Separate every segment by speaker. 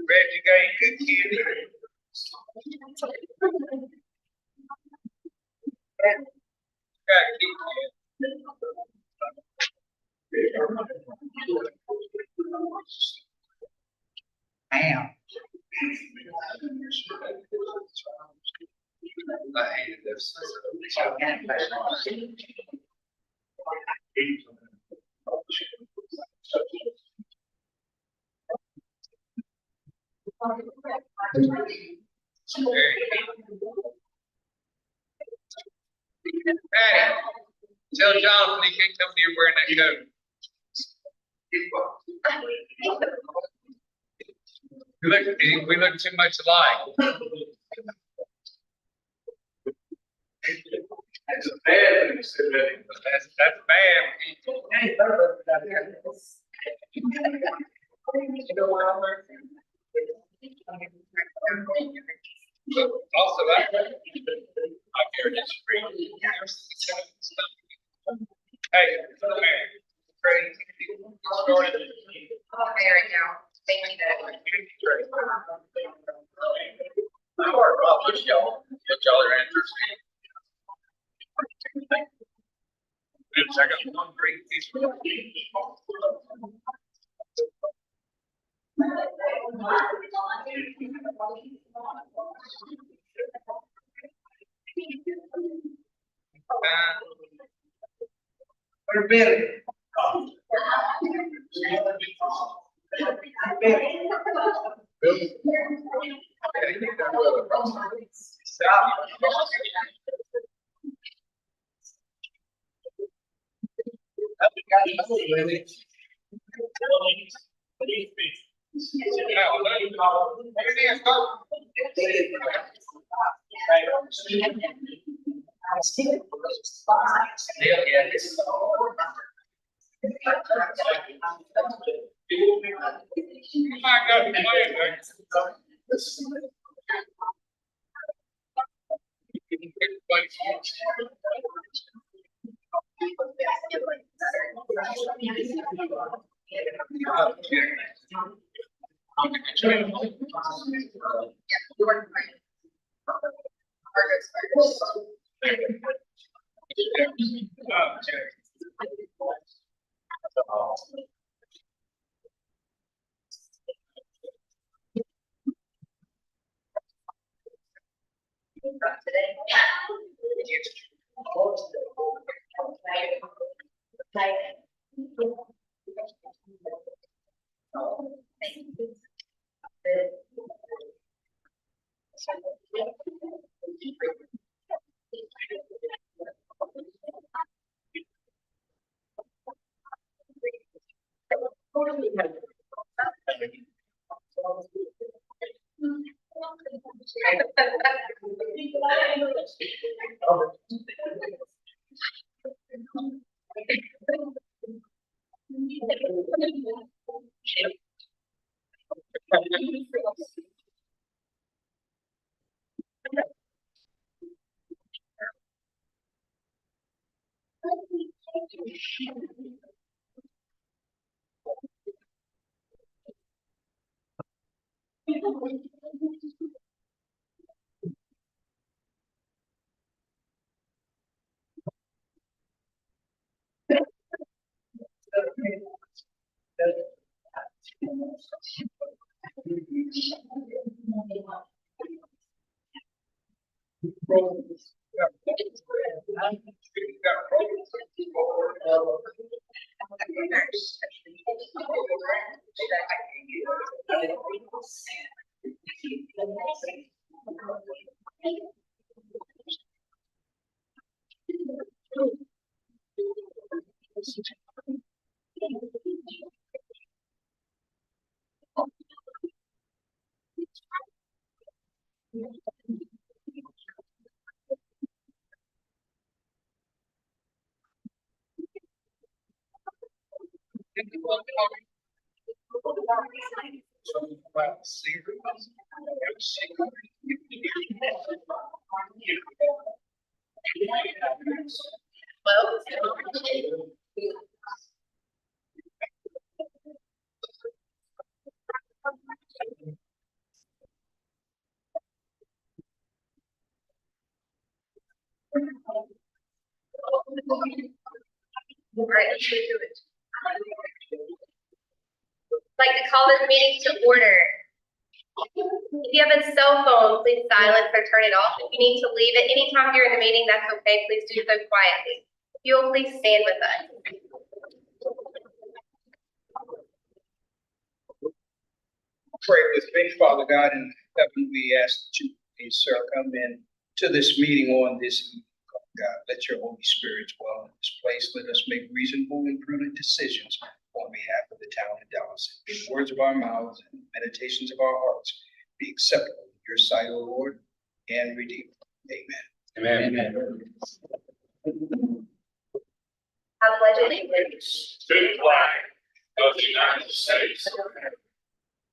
Speaker 1: Reggie got good kid. Damn. I hated this. Hey, tell Jonathan he can't come here wearing that coat. We look too much alike. That's a bad thing, that's bad. Also, I hear this free. Hey, crazy.
Speaker 2: There we go. Thank you, Dad.
Speaker 1: What y'all are interested in? I got one great piece of we're Billy.
Speaker 2: All right, let's do it. I'd like to call this meeting to order. If you have a cell phone, please silence or turn it off. If you need to leave at any time during the meeting, that's okay. Please do so quietly. If you will please stand with us.
Speaker 3: Pray with me. Father God in heaven, we ask that you please, sir, come in to this meeting on this evening. God, let your Holy Spirit dwell in this place. Let us make reasonable and prudent decisions on behalf of the town of Dallas. May the words of our mouths and meditations of our hearts be acceptable in your sight, O Lord, and redeemed. Amen.
Speaker 1: Amen.
Speaker 2: I pledge allegiance
Speaker 1: To the flag of the United States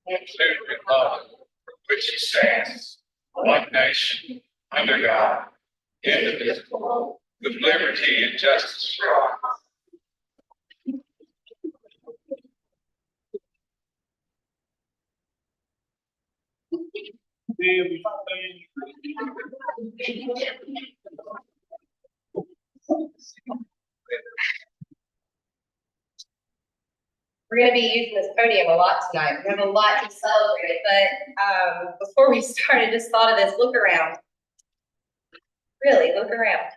Speaker 1: and to the republic for which it stands, one nation, under God, indivisible, with liberty and justice for all.
Speaker 2: We're going to be using this podium a lot tonight. We have a lot to celebrate, but before we start, I just thought of this. Look around. Really, look around.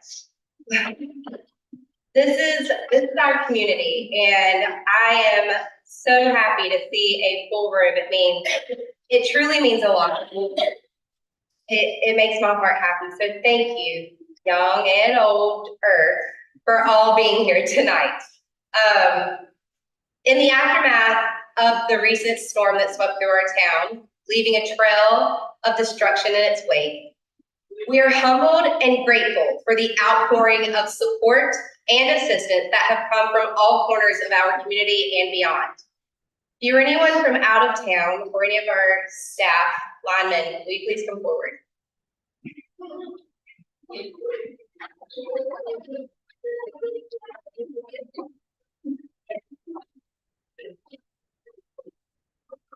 Speaker 2: This is our community, and I am so happy to see a full room. It truly means a lot. It makes my heart happy. So thank you, young and old Earth, for all being here tonight. In the aftermath of the recent storm that swept through our town, leaving a trail of destruction in its wake, we are humbled and grateful for the outpouring of support and assistance that have come from all corners of our community and beyond. If you're anyone from out of town or any of our staff, linemen, will you please come forward?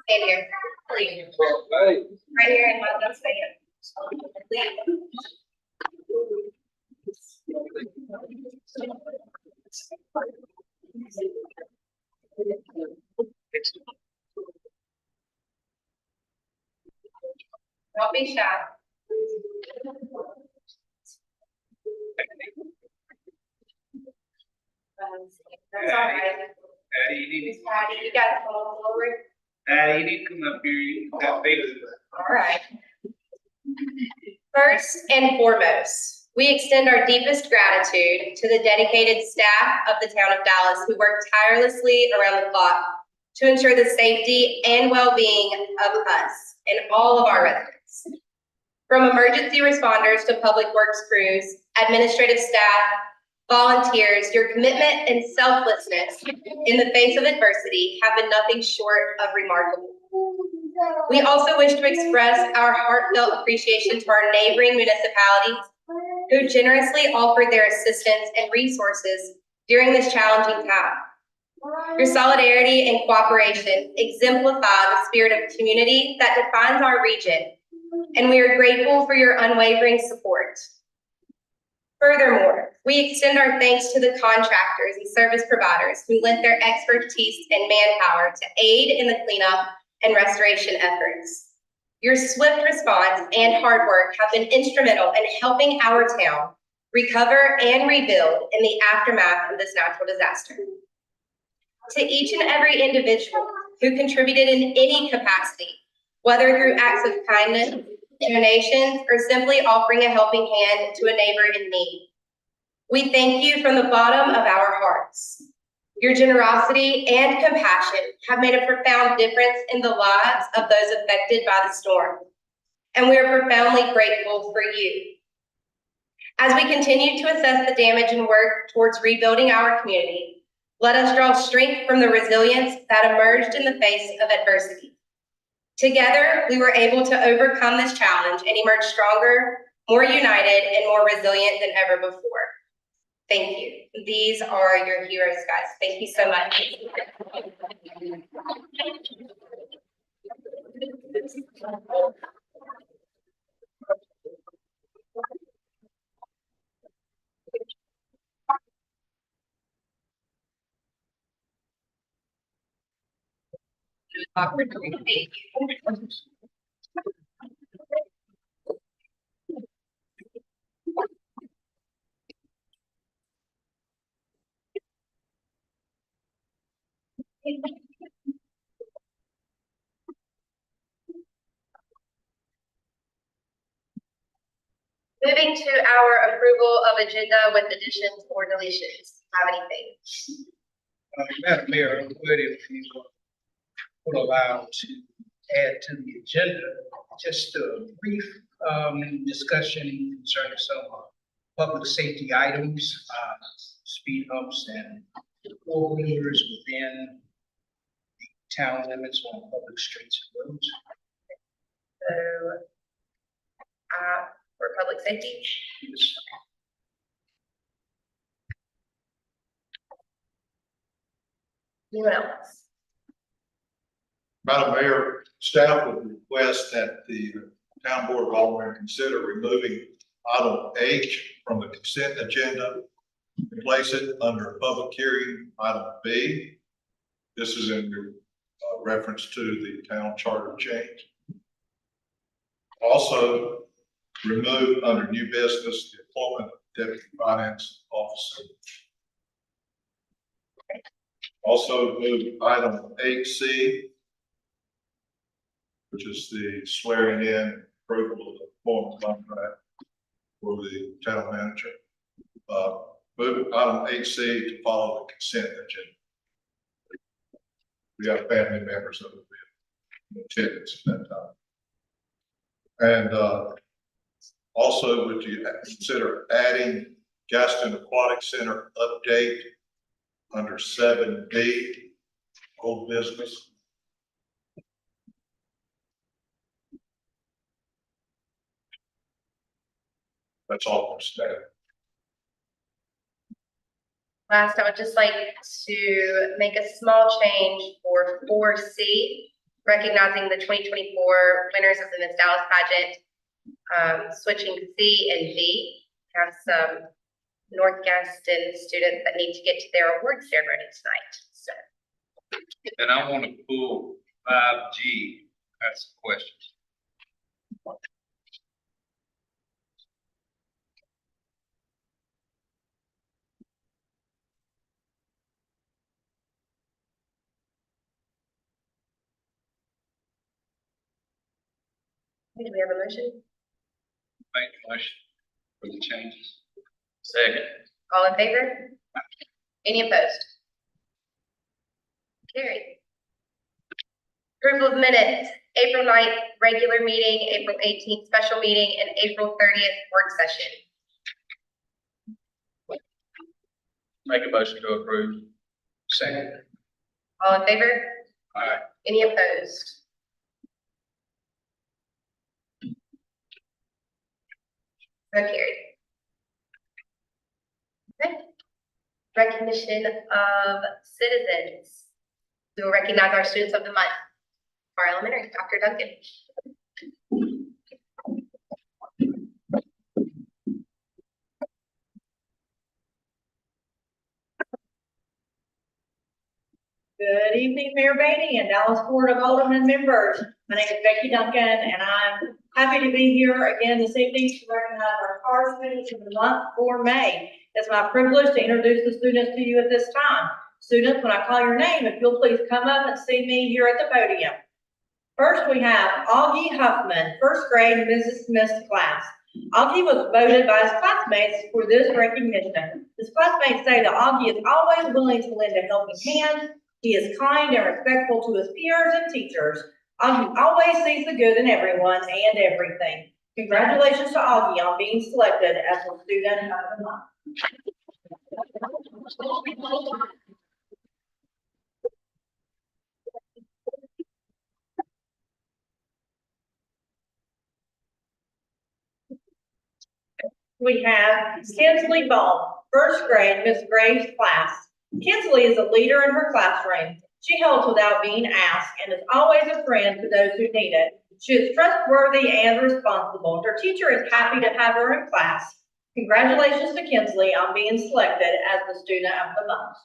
Speaker 2: Stand here, please. Right here in my left stand. Don't be shy. That's all right.
Speaker 3: Patty, you need
Speaker 2: Patty, you guys come on forward.
Speaker 3: Patty, you need to come up here. You got faith.
Speaker 2: All right. First and foremost, we extend our deepest gratitude to the dedicated staff of the town of Dallas who work tirelessly around the clock to ensure the safety and well-being of us and all of our residents. From emergency responders to public works crews, administrative staff, volunteers, your commitment and selflessness in the face of adversity have been nothing short of remarkable. We also wish to express our heartfelt appreciation to our neighboring municipalities who generously offered their assistance and resources during this challenging time. Your solidarity and cooperation exemplify the spirit of community that defines our region, and we are grateful for your unwavering support. Furthermore, we extend our thanks to the contractors and service providers who lent their expertise and manpower to aid in the cleanup and restoration efforts. Your swift response and hard work have been instrumental in helping our town recover and rebuild in the aftermath of this natural disaster. To each and every individual who contributed in any capacity, whether through acts of kindness, donations, or simply offering a helping hand to a neighbor in need, we thank you from the bottom of our hearts. Your generosity and compassion have made a profound difference in the lives of those affected by the storm, and we are profoundly grateful for you. As we continue to assess the damage and work towards rebuilding our community, let us draw strength from the resilience that emerged in the face of adversity. Together, we were able to overcome this challenge and emerge stronger, more united, and more resilient than ever before. Thank you. These are your heroes, guys. Thank you so much. Thank you. Moving to our approval of agenda with additions or deletions. Have anything?
Speaker 3: Madam Mayor, I would if you would allow to add to the agenda just a brief discussion concerning some public safety items, speed humps and four-wheelers within the town limits on public streets and roads.
Speaker 2: So, for public safety.
Speaker 3: Yes.
Speaker 2: Anyone else?
Speaker 4: Madam Mayor, staff would request that the town board of Aldermen consider removing item H from the consent agenda and place it under public hearing item B. This is in reference to the town charter change. Also, remove under new business the appointment of deputy finance officer. Also move item 8C, which is the swearing in approval of the appointment contract for the town manager. Move item 8C to follow the consent agenda. We have family members that will be in attendance at that time. And also, would you consider adding Gaston Aquatic Center update under 7B, old business? That's all from staff.
Speaker 2: Last, I would just like to make a small change for 4C, recognizing the 2024 winners of the Miss Dallas pageant, switching C and D. Have some North Gaston students that need to get to their award ceremony tonight. So,
Speaker 1: And I want to pull 5G. That's the question.
Speaker 2: do we have a motion?
Speaker 1: Make the motion for the changes. Second.
Speaker 2: All in favor? Any opposed? Carried. Approval of minutes, April 9th, regular meeting, April 18th, special meeting, and April 30th, work session.
Speaker 1: Make a motion to approve.
Speaker 3: Second.
Speaker 2: All in favor?
Speaker 1: Aye.
Speaker 2: Any opposed? So carried. Okay. Recognition of citizens. We will recognize our students of the month. Our elementary, Dr. Duncan.
Speaker 5: Good evening, Mayor Beatty and Dallas Board of Aldermen members. My name is Becky Duncan, and I'm happy to be here again this evening to recognize our car students of the month for May. It's my privilege to introduce the students to you at this time. Students, when I call your name, if you'll please come up and see me here at the podium. First, we have Augie Huffman, first grade Mrs. Smith's class. Augie was voted by his classmates for this recognition. His classmates say that Augie is always willing to lend a helping hand. He is kind and respectful to his peers and teachers. Augie always sees the good in everyone and everything. Congratulations to Augie on being selected as the student of the month. we have Kinsley Ball, first grade, Miss Graves' class. Kinsley is a leader in her classroom. She helps without being asked and is always a friend to those who need it. She is trustworthy and responsible. Her teacher is happy to have her in class. Congratulations to Kinsley on being selected as the Student of the Month.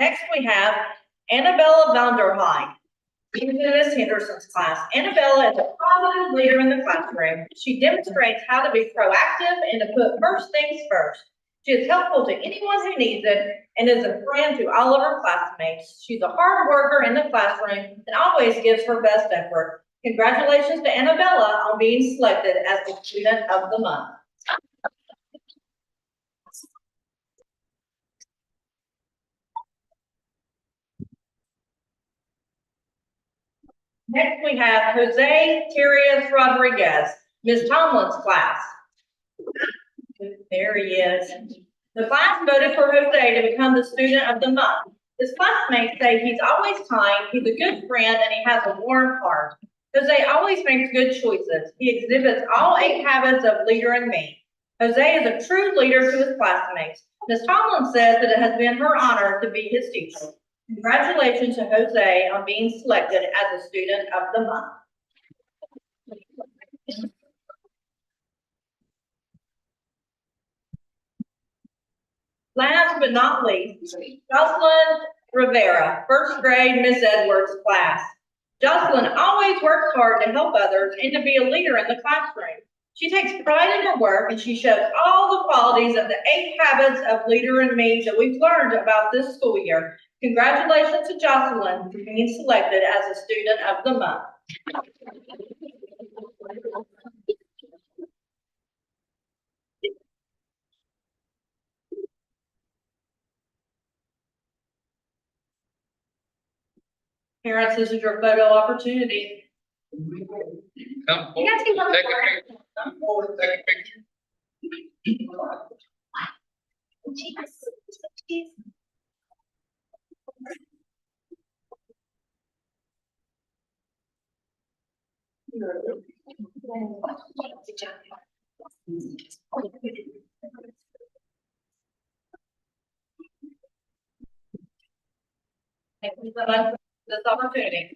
Speaker 5: Next, we have Annabella Vanderheim. In Miss Henderson's class, Annabella is a positive leader in the classroom. She demonstrates how to be proactive and to put first things first. She is helpful to anyone who needs it and is a friend to all of her classmates. She's a hard worker in the classroom and always gives her best effort. Congratulations to Annabella on being selected as the Student of the Month. Next, we have Jose Terrias Rodriguez, Ms. Tomlin's class. There he is. The class voted for Jose to become the Student of the Month. His classmates say he's always kind, he's a good friend, and he has a warm heart. Jose always makes good choices. He exhibits all 8 habits of leader in me. Jose is a true leader to his classmates. Ms. Tomlin says that it has been her honor to be his teacher. Congratulations to Jose on being selected as a Student of the Month. Last but not least, Jocelyn Rivera, first grade Miss Edwards class. Jocelyn always works hard to help others and to be a leader in the classroom. She takes pride in her work and she shows all the qualities of the 8 habits of leader in me that we've learned about this school year. Congratulations to Jocelyn for being selected as a Student of the Month. Parents, this is your photo opportunity.
Speaker 1: Come
Speaker 2: You guys can come
Speaker 1: take a
Speaker 2: forward.
Speaker 1: picture. Come forward, take a picture.
Speaker 5: Thank you so much for this opportunity.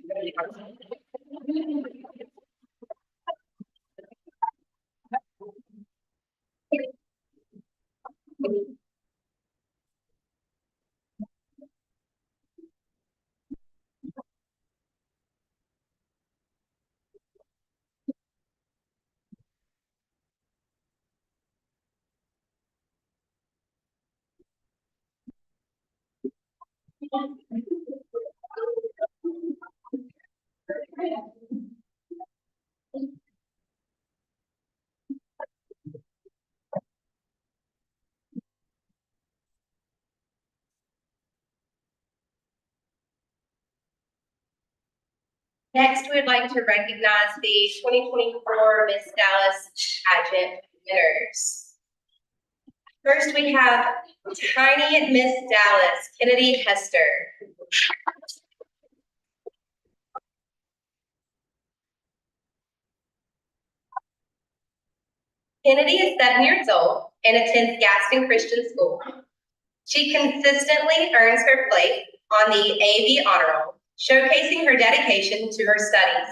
Speaker 2: Next, we'd like to recognize the 2024 Miss Dallas pageant winners. First, we have Tiny Miss Dallas, Kennedy Hester. Kennedy is 7 years old and attends Gaston Christian School. She consistently earns her place on the AV Honor Roll, showcasing her dedication to her studies.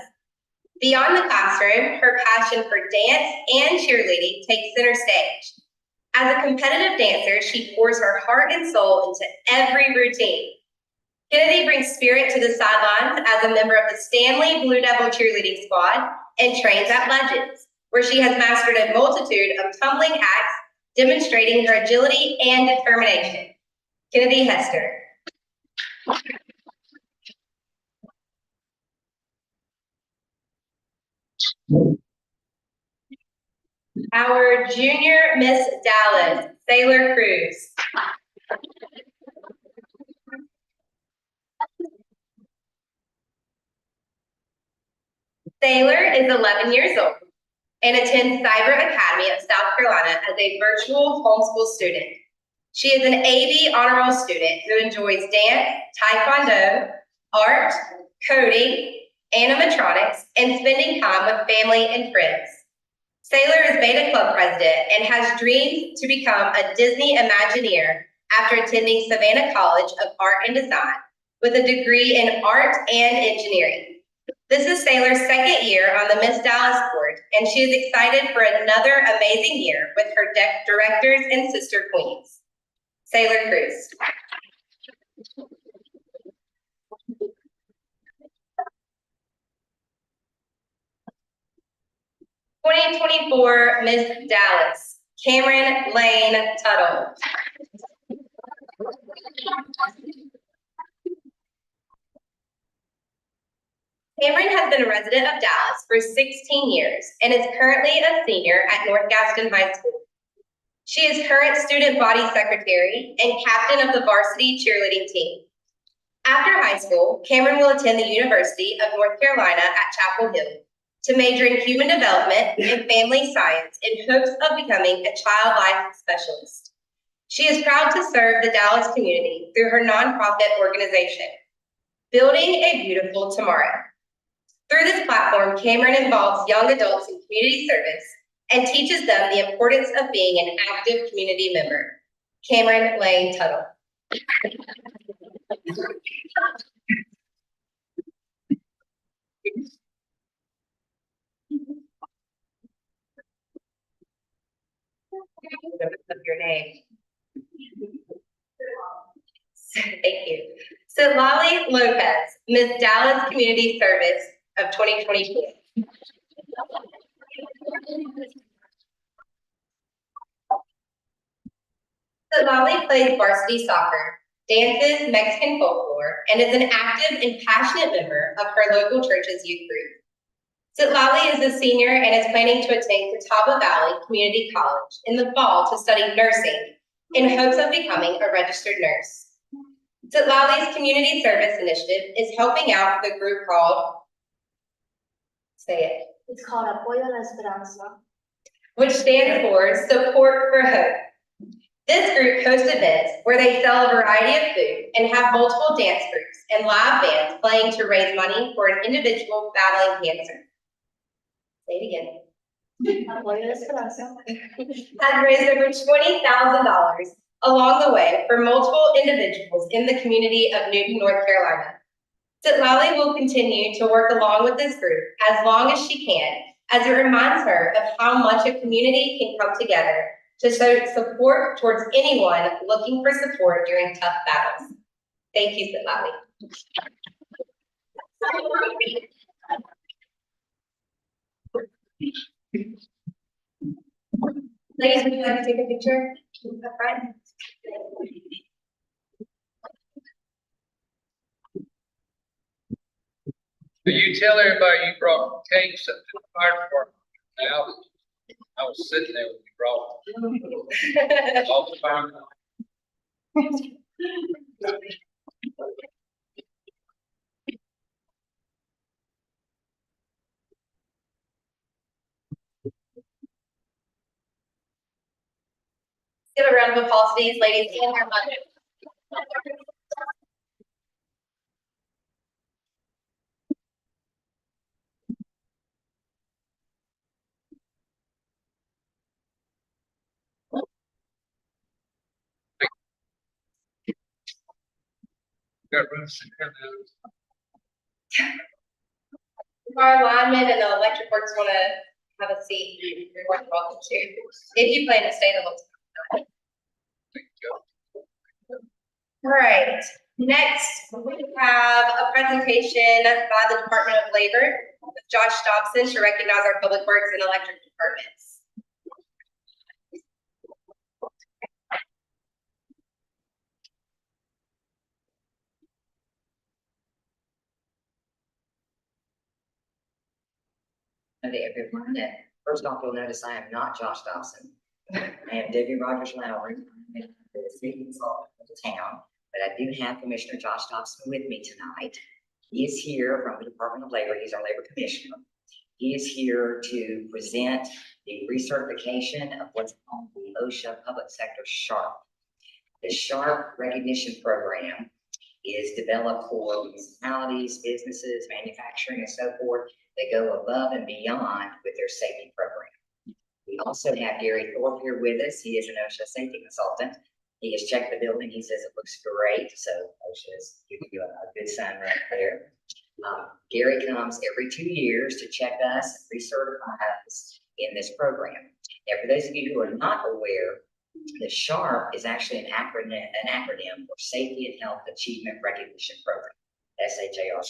Speaker 2: Beyond the classroom, her passion for dance and cheerleading takes center stage. As a competitive dancer, she pours her heart and soul into every routine. Kennedy brings spirit to the sidelines as a member of the Stanley Blue Devil cheerleading squad and trains at Legends, where she has mastered a multitude of tumbling acts, demonstrating her agility and determination. Kennedy Hester. Our junior Miss Dallas, Sailor Cruz. Sailor is 11 years old and attends Cyber Academy of South Carolina as a virtual homeschool student. She is an AB honor roll student who enjoys dance, taekwondo, art, coding, animatronics, and spending time with family and friends. Saylor is Beta Club president and has dreams to become a Disney Imagineer after attending Savannah College of Art and Design with a degree in art and engineering. This is Saylor's second year on the Miss Dallas board, and she is excited for another amazing year with her directors and sister queens. Saylor Cruz. 2024 Miss Dallas, Cameron Lane Tuttle. Cameron has been a resident of Dallas for 16 years and is currently a senior at North Gaston High School. She is current student body secretary and captain of the varsity cheerleading team. After high school, Cameron will attend the University of North Carolina at Chapel Hill to major in human development and family science in hopes of becoming a child life specialist. She is proud to serve the Dallas community through her nonprofit organization, Building a Beautiful Tomorrow. Through this platform, Cameron involves young adults in community service and teaches them the importance of being an active community member. Cameron Lane Tuttle. Of your name. Thank you. So Lolly Lopez, Miss Dallas Community Service of 2024. So Lolly plays varsity soccer, dances Mexican folklore, and is an active and passionate member of her local church's youth group. Sitlali is a senior and is planning to attend Catawba Valley Community College in the fall to study nursing in hopes of becoming a registered nurse. Sitlali's community service initiative is helping out the group called, say it.
Speaker 6: It's called Apoyo a la Esperanza.
Speaker 2: Which stands for Support for Hope. This group hosts events where they sell a variety of food and have multiple dance groups and live bands playing to raise money for an individual battling cancer. Say it again.
Speaker 6: Apoyo a la Esperanza.
Speaker 2: Has raised over $20,000 along the way for multiple individuals in the community of Newton, North Carolina. Sitlali will continue to work along with this group as long as she can, as it reminds her of how much a community can come together to show support towards anyone looking for support during tough battles. Thank you, Sitlali. Ladies, would you like to take a picture up front?
Speaker 3: Will you tell everybody you brought cakes up to the fire department? Now, I was sitting there when you brought them. All the fire.
Speaker 2: Give a round of applause to these ladies and their mothers.
Speaker 3: Got room to come
Speaker 2: If our linemen and the electric works want to have a seat, you're more than welcome to. If you plan to stay the whole time. All right, next we have a presentation by the Department of Labor with Josh Dobson to recognize our public works and electric departments.
Speaker 7: To everyone. First off, you'll notice I am not Josh Dobson. I am Debbie Rogers Lowry, I'm the city consultant of the town, but I do have Commissioner Josh Dobson with me tonight. He is here from the Department of Labor. He's our labor commissioner. He is here to present the recertification of what's called the OSHA Public Sector SHARP. The SHARP recognition program is developed for municipalities, businesses, manufacturing, and so forth that go above and beyond with their safety program. We also have Gary Thorpe here with us. He is an OSHA safety consultant. He has checked the building. He says it looks great. So OSHA is giving you a good sign right there. Gary comes every 2 years to check us, recertify us in this program. Now, for those of you who are not aware, the SHARP is actually an acronym for Safety and Health Achievement Recognition Program, SHARP.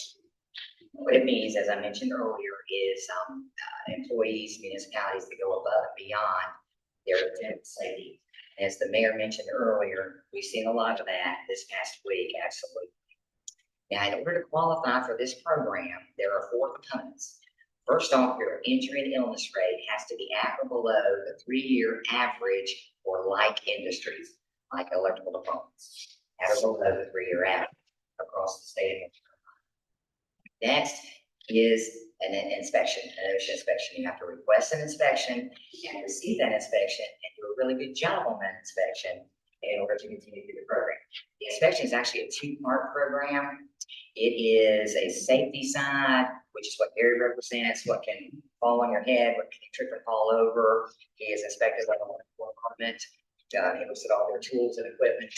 Speaker 7: What it means, as I mentioned earlier, is employees, municipalities that go above and beyond their attempt safety. As the mayor mentioned earlier, we've seen a lot of that this past week, absolutely. Now, in order to qualify for this program, there are 4 components. First off, your injury and illness rate has to be at or below the 3-year average for like industries, like electrical departments, at or below the 3-year average across the state of North Carolina. Next is an inspection, an OSHA inspection. You have to request an inspection and receive that inspection and do a really good job on that inspection in order to continue through the program. The inspection is actually a 2-part program. It is a safety side, which is what Gary represents, what can fall on your head, what can you trip and fall over. He is inspected by the electrical department. He looks at all their tools and equipment,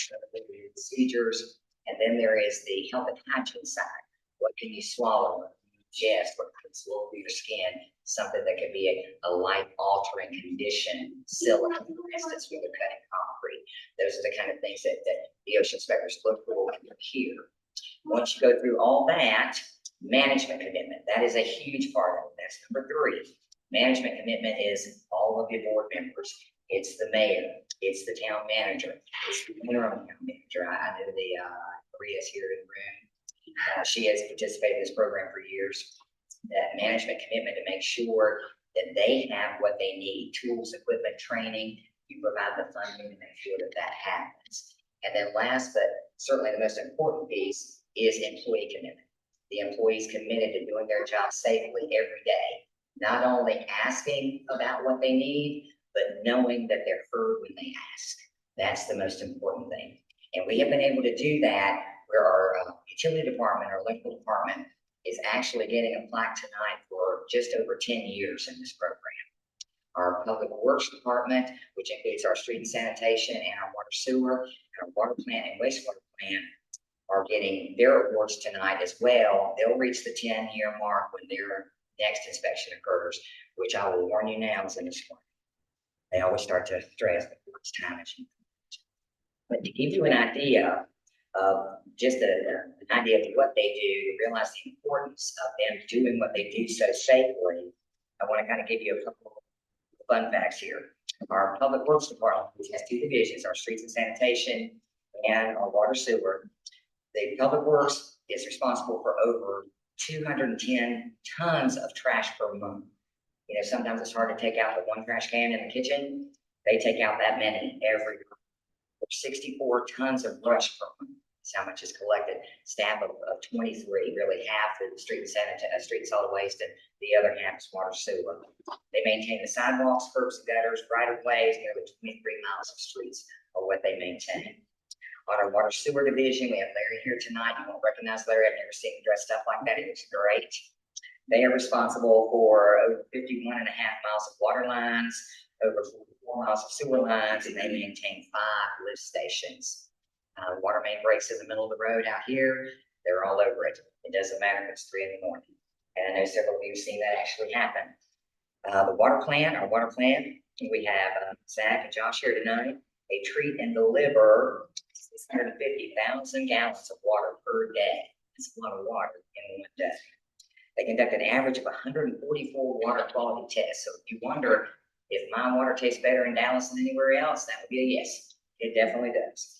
Speaker 7: procedures. And then there is the health and hygiene side. What can you swallow? What can you ingest? What can flow through your skin? Something that could be a life-altering condition, silicone, for instance, when they're cutting concrete. Those are the kind of things that the OSHA inspectors look for when you're here. Once you go through all that, management commitment, that is a huge part of it. That's number 3. Management commitment is all of your board members. It's the mayor. It's the town manager. It's the interim town manager. I know Maria's here in the room. She has participated in this program for years. That management commitment to make sure that they have what they need, tools, equipment, training. You provide the funding to make sure that that happens. And then last, but certainly the most important piece is employee commitment. The employees committed to doing their job safely every day, not only asking about what they need, but knowing that they're heard when they ask. That's the most important thing. And we have been able to do that where our utility department, our electrical department, is actually getting a plaque tonight for just over 10 years in this program. Our public works department, which includes our street and sanitation and our water sewer, and our water plant and wastewater plant, are getting their awards tonight as well. They'll reach the 10-year mark when their next inspection occurs, which I will warn you now is in the spring. They always start to stress before it's time. But to give you an idea of just an idea of what they do, to realize the importance of them doing what they do so safely, I want to kind of give you a couple of fun facts here. Our public works department, which has 2 divisions, our streets and sanitation and our water sewer. The public works is responsible for over 210 tons of trash per month. You know, sometimes it's hard to take out the 1 trash can in the kitchen. They take out that many every month. 64 tons of brush per month. That's how much is collected. Staff of 23, really half of the street and street solid waste, and the other half is water sewer. They maintain the sidewalks, curbs, and gutters, right of ways, nearly 23 miles of streets are what they maintain. On our water sewer division, we have Larry here tonight. You won't recognize Larry. I've never seen him dressed up like that. It looks great. They are responsible for over 51.5 miles of water lines, over 44 miles of sewer lines, and they maintain 5 lift stations. Water main breaks in the middle of the road out here. They're all over it. It doesn't matter if it's 3 in the morning. And I know several of you have seen that actually happen. The water plant, our water plant, we have Zach and Josh here tonight. They treat and deliver 650,000 gallons of water per day. That's a lot of water in 1 day. They conduct an average of 144 water quality tests. So if you wonder if my water tastes better in Dallas than anywhere else, that would be a yes. It definitely does.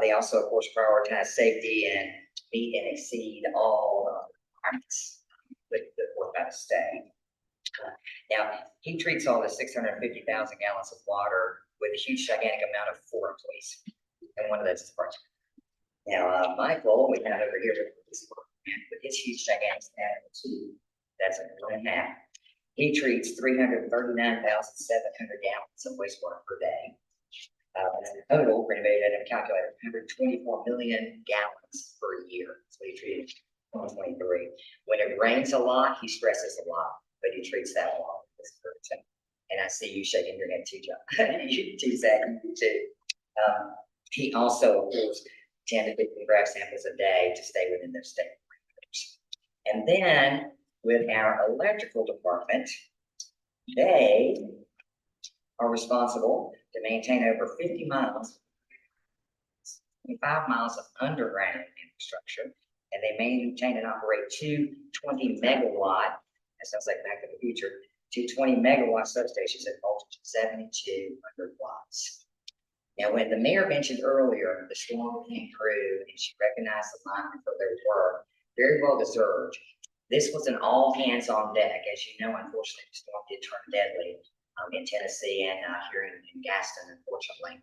Speaker 7: They also, of course, prioritize safety and meet and exceed all requirements put forth by the state. Now, he treats all the 650,000 gallons of water with a huge, gigantic amount of 4 employees. And one of those is part-time. Now, Michael, we have over here with his huge, gigantic staff of 2. That's a 1.5. He treats 339,700 gallons of wastewater per day. Total renovated and calculated 124 million gallons per year. That's what he treated 2023. When it rains a lot, he stresses a lot, but he treats that water as person. And I see you shaking your head too, John. You too, Zach, you too. He also pulls 10 to 15 graph samples a day to stay within their state parameters. And then with our electrical department, they are responsible to maintain over 50 miles, 25 miles of underground infrastructure, and they maintain and operate two 20 megawatt, that sounds like Back to the Future, two 20 megawatt substations at voltage 7,200 watts. Now, when the mayor mentioned earlier, the storm came through and she recognized the linemen for their work, very well deserved. This was an all hands on deck. As you know, unfortunately, the storm did turn deadly in Tennessee and here in Gaston, unfortunately.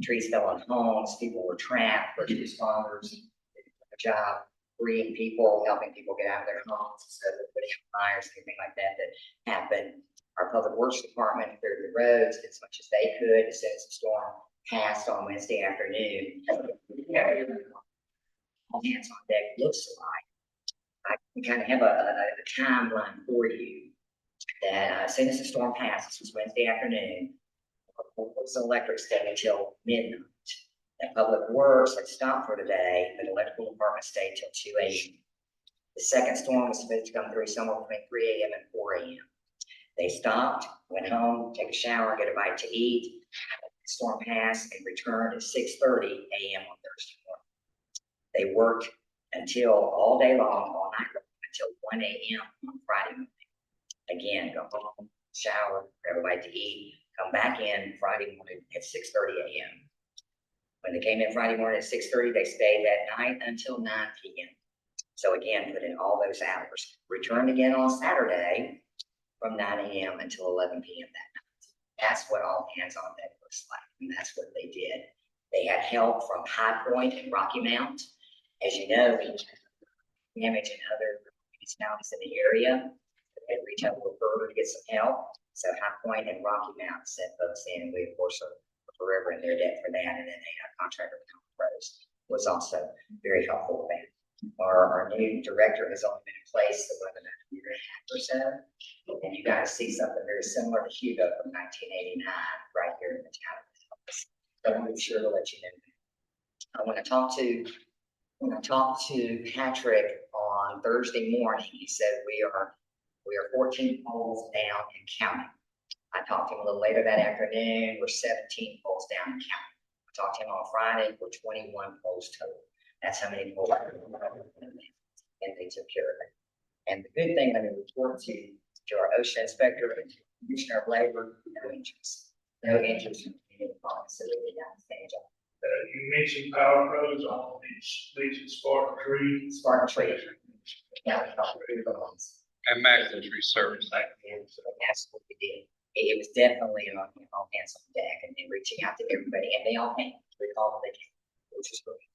Speaker 7: Trees fell on homes, people were trapped, first responders did a job freeing people, helping people get out of their homes, so that putting out fires, anything like that that happened. Our public works department cleared the roads as much as they could as soon as the storm passed on Wednesday afternoon. All hands on deck looks like. I can kind of have a timeline for you that as soon as the storm passed, this was Wednesday afternoon, electric stayed until midnight. And public works had stopped for today, but electrical department stayed till 2 a.m. The second storm was supposed to come through somewhere between 3 a.m. and 4 a.m. They stopped, went home, take a shower, get a bite to eat. The storm passed and returned at 6:30 a.m. on Thursday morning. They worked until all day long, all night long, until 1 a.m. on Friday morning. Again, go home, shower, grab a bite to eat, come back in Friday morning at 6:30 a.m. When they came in Friday morning at 6:30, they stayed that night until 9 p.m. So again, put in all those hours. Returned again on Saturday from 9 a.m. until 11 p.m. that night. That's what all hands on deck looks like, and that's what they did. They had help from High Point and Rocky Mount. As you know, we had damage in other municipalities in the area. They had reached out a little further to get some help. So High Point and Rocky Mount sent folks in, and we of course are forever in their debt for that. And then they had a contractor with Pros was also very helpful with that. Our new director has only been in place for about a year and a half or so. And you guys see something very similar to Hugo from 1989 right here in the town of Dallas. So I'm sure to let you know. I want to talk to Patrick on Thursday morning. He said we are 14 polls down and counting. I talked to him a little later that afternoon. We're 17 polls down and counting. I talked to him on Friday. We're 21 polls total. That's how many polls. And they took care of it. And the good thing, let me report to our OSHA inspector and Commissioner of Labor, no interest. No interest in any policy. So they did not stand up.
Speaker 1: You mentioned Power Pros on Legion Spartan Tree.
Speaker 7: Spartan Tree. Yeah, we thought we were going.
Speaker 1: And Maximum Tree Service.
Speaker 7: So that's what we did. It was definitely on hands on deck and reaching out to everybody, and they all came. We called them, which is great.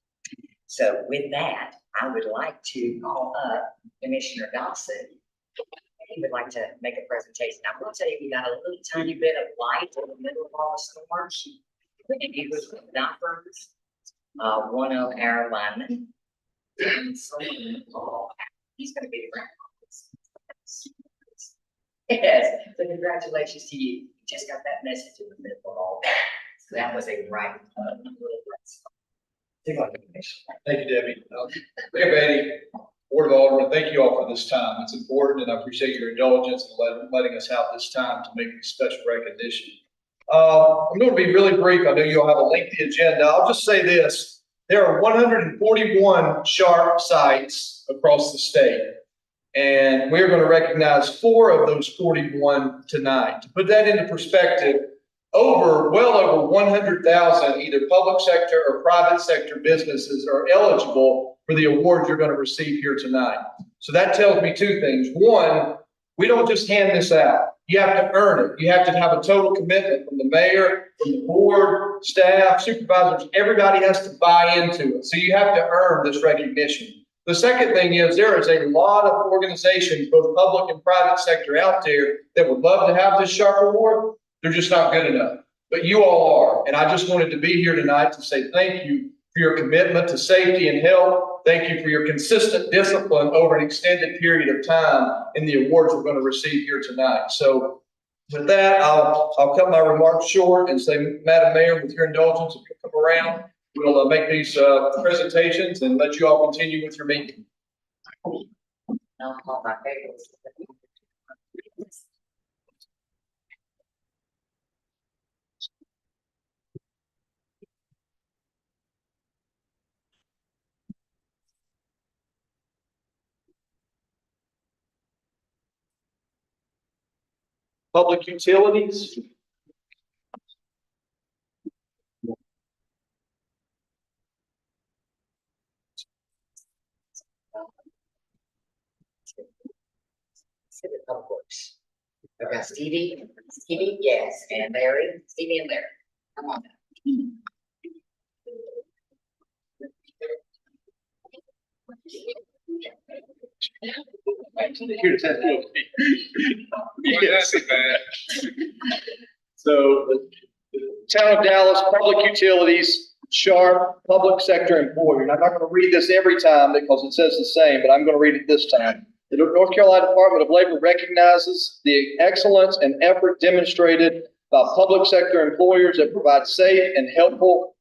Speaker 7: So with that, I would like to call up Commissioner Dawson. He would like to make a presentation. I'm going to tell you, we got a little tiny bit of light in the middle of all the storm. It was not first. One of our linemen. He's going to be the grand. Yes, so congratulations to you. You just got that message in the middle of all that. So that was a right
Speaker 3: Thank you, Debbie. Mayor Beatty, Board of Aldermen, thank you all for this time. It's important, and I appreciate your indulgence in letting us have this time to make this special recognition. I'm going to be really brief. I know you all have a lengthy agenda. I'll just say this. There are 141 SHARP sites across the state, and we're going to recognize 4 of those 41 tonight. To put that into perspective, well over 100,000 either public sector or private sector businesses are eligible for the awards you're going to receive here tonight. So that tells me 2 things. One, we don't just hand this out. You have to earn it. You have to have a total commitment from the mayor, from the board, staff, supervisors. Everybody has to buy into it. So you have to earn this recognition. The second thing is there is a lot of organizations, both public and private sector out there, that would love to have this SHARP award. They're just not good enough.
Speaker 8: but you all are. And I just wanted to be here tonight to say thank you for your commitment to safety and health. Thank you for your consistent discipline over an extended period of time in the awards we're going to receive here tonight. So with that, I'll cut my remarks short and say, Madam Mayor, with your indulgence, if you come around, we'll make these presentations and let you all continue with your meeting.
Speaker 7: Now, all my favorites.
Speaker 8: Public utilities.
Speaker 7: City Public Works. I've got Stevie, yes, and Larry, Stevie and Larry. Come on.
Speaker 8: Yes. So the Town of Dallas Public Utilities, Sharp, Public Sector Employer. And I'm not going to read this every time because it says the same, but I'm going to read it this time. The North Carolina Department of Labor recognizes the excellence and effort demonstrated by public sector employers that provide safe and helpful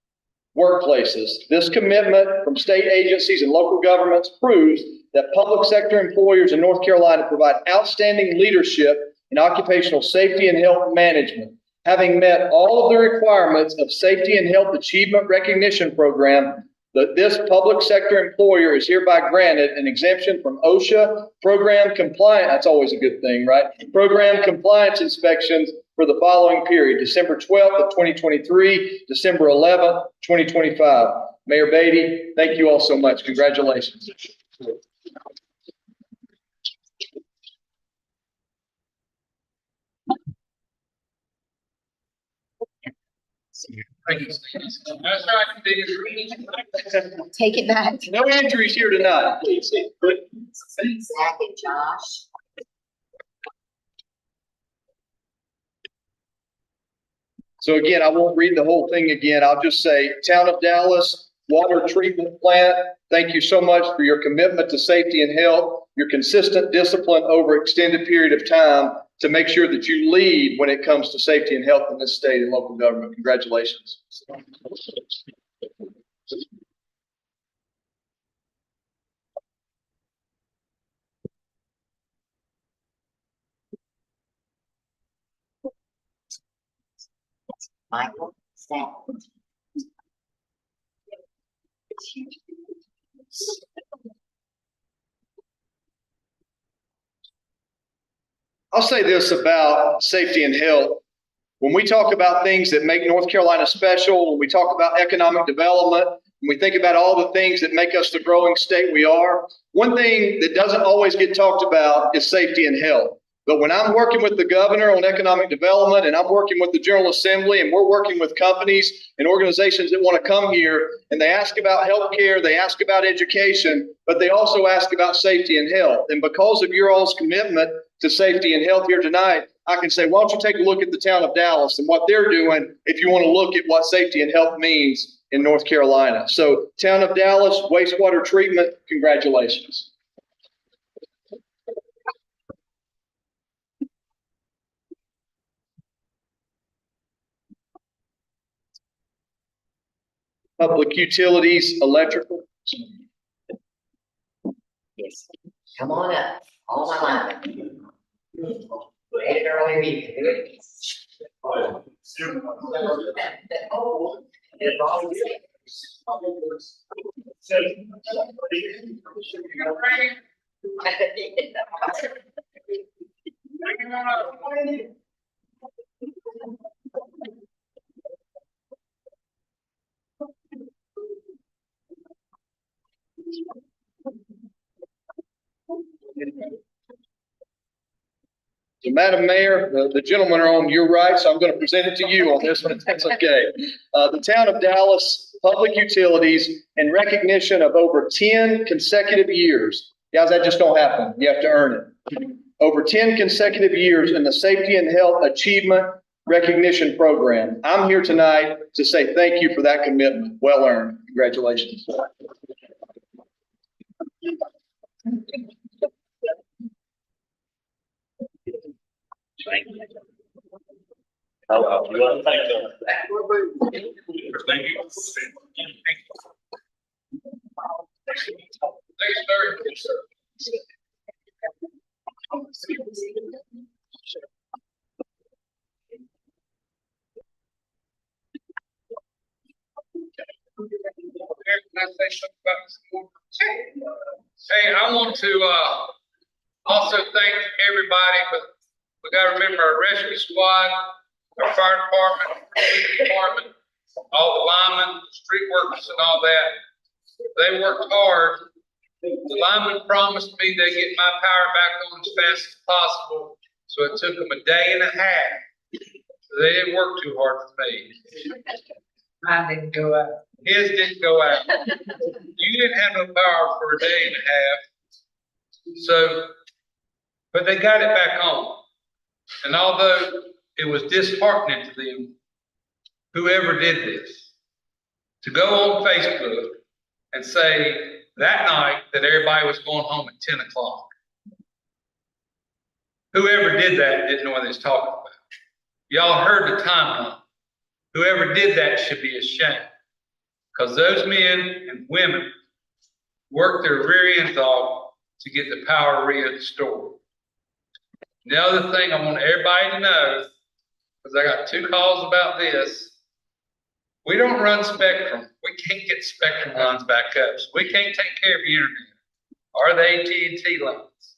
Speaker 8: workplaces. This commitment from state agencies and local governments proves that public sector employers in North Carolina provide outstanding leadership in occupational safety and health management. Having met all of the requirements of Safety and Health Achievement Recognition Program, this public sector employer is hereby granted an exemption from OSHA program compliance. That's always a good thing, right? Program compliance inspections for the following period: December 12th of 2023, December 11th, 2025. Mayor Beatty, thank you all so much. Congratulations. Thank you.
Speaker 1: That's right, Steve.
Speaker 2: Take it back.
Speaker 8: No injuries here tonight, please.
Speaker 7: Zach and Josh.
Speaker 8: So again, I won't read the whole thing again. I'll just say, Town of Dallas Water Treatment Plant, thank you so much for your commitment to safety and health, your consistent discipline over extended period of time to make sure that you lead when it comes to safety and health in this state and local government. Congratulations.
Speaker 7: Michael, Zach.
Speaker 8: I'll say this about safety and health. When we talk about things that make North Carolina special, when we talk about economic development, when we think about all the things that make us the growing state we are, one thing that doesn't always get talked about is safety and health. But when I'm working with the governor on economic development and I'm working with the General Assembly and we're working with companies and organizations that want to come here and they ask about healthcare, they ask about education, but they also ask about safety and health. And because of your all's commitment to safety and health here tonight, I can say, why don't you take a look at the town of Dallas and what they're doing if you want to look at what safety and health means in North Carolina. So town of Dallas, wastewater treatment, congratulations. Public utilities, electrical.
Speaker 7: Yes. Come on up, all my linemen. Made it earlier, you can do it. It's all
Speaker 8: So, Madam Mayor, the gentlemen are on your right, so I'm going to present it to you on this one, if that's okay. The town of Dallas Public Utilities, in recognition of over 10 consecutive years. Guys, that just don't happen. You have to earn it. Over 10 consecutive years in the Safety and Health Achievement recognition program. I'm here tonight to say thank you for that commitment. Well earned. Congratulations.
Speaker 1: We want to thank them. Thank you. Thanks, very good, sir. Can I say something about this board? Hey, I want to also thank everybody, but we gotta remember our rescue squad, our fire department, police department, all the linemen, street workers and all that. They worked hard. The linemen promised me they'd get my power back on as fast as possible, so it took them a day and a half. So they didn't work too hard for me. Mine didn't go out. His didn't go out. You didn't have no power for a day and a half. So, but they got it back on. And although it was disheartening to them, whoever did this, to go on Facebook and say that night that everybody was going home at 10 o'clock. Whoever did that didn't know what they was talking about. Y'all heard the timeline. Whoever did that should be ashamed. Because those men and women worked their rear ends off to get the power restored. The other thing I want everybody to know, because I got 2 calls about this, we don't run Spectrum. We can't get Spectrum lines back up. So we can't take care of the internet or the AT&T lines.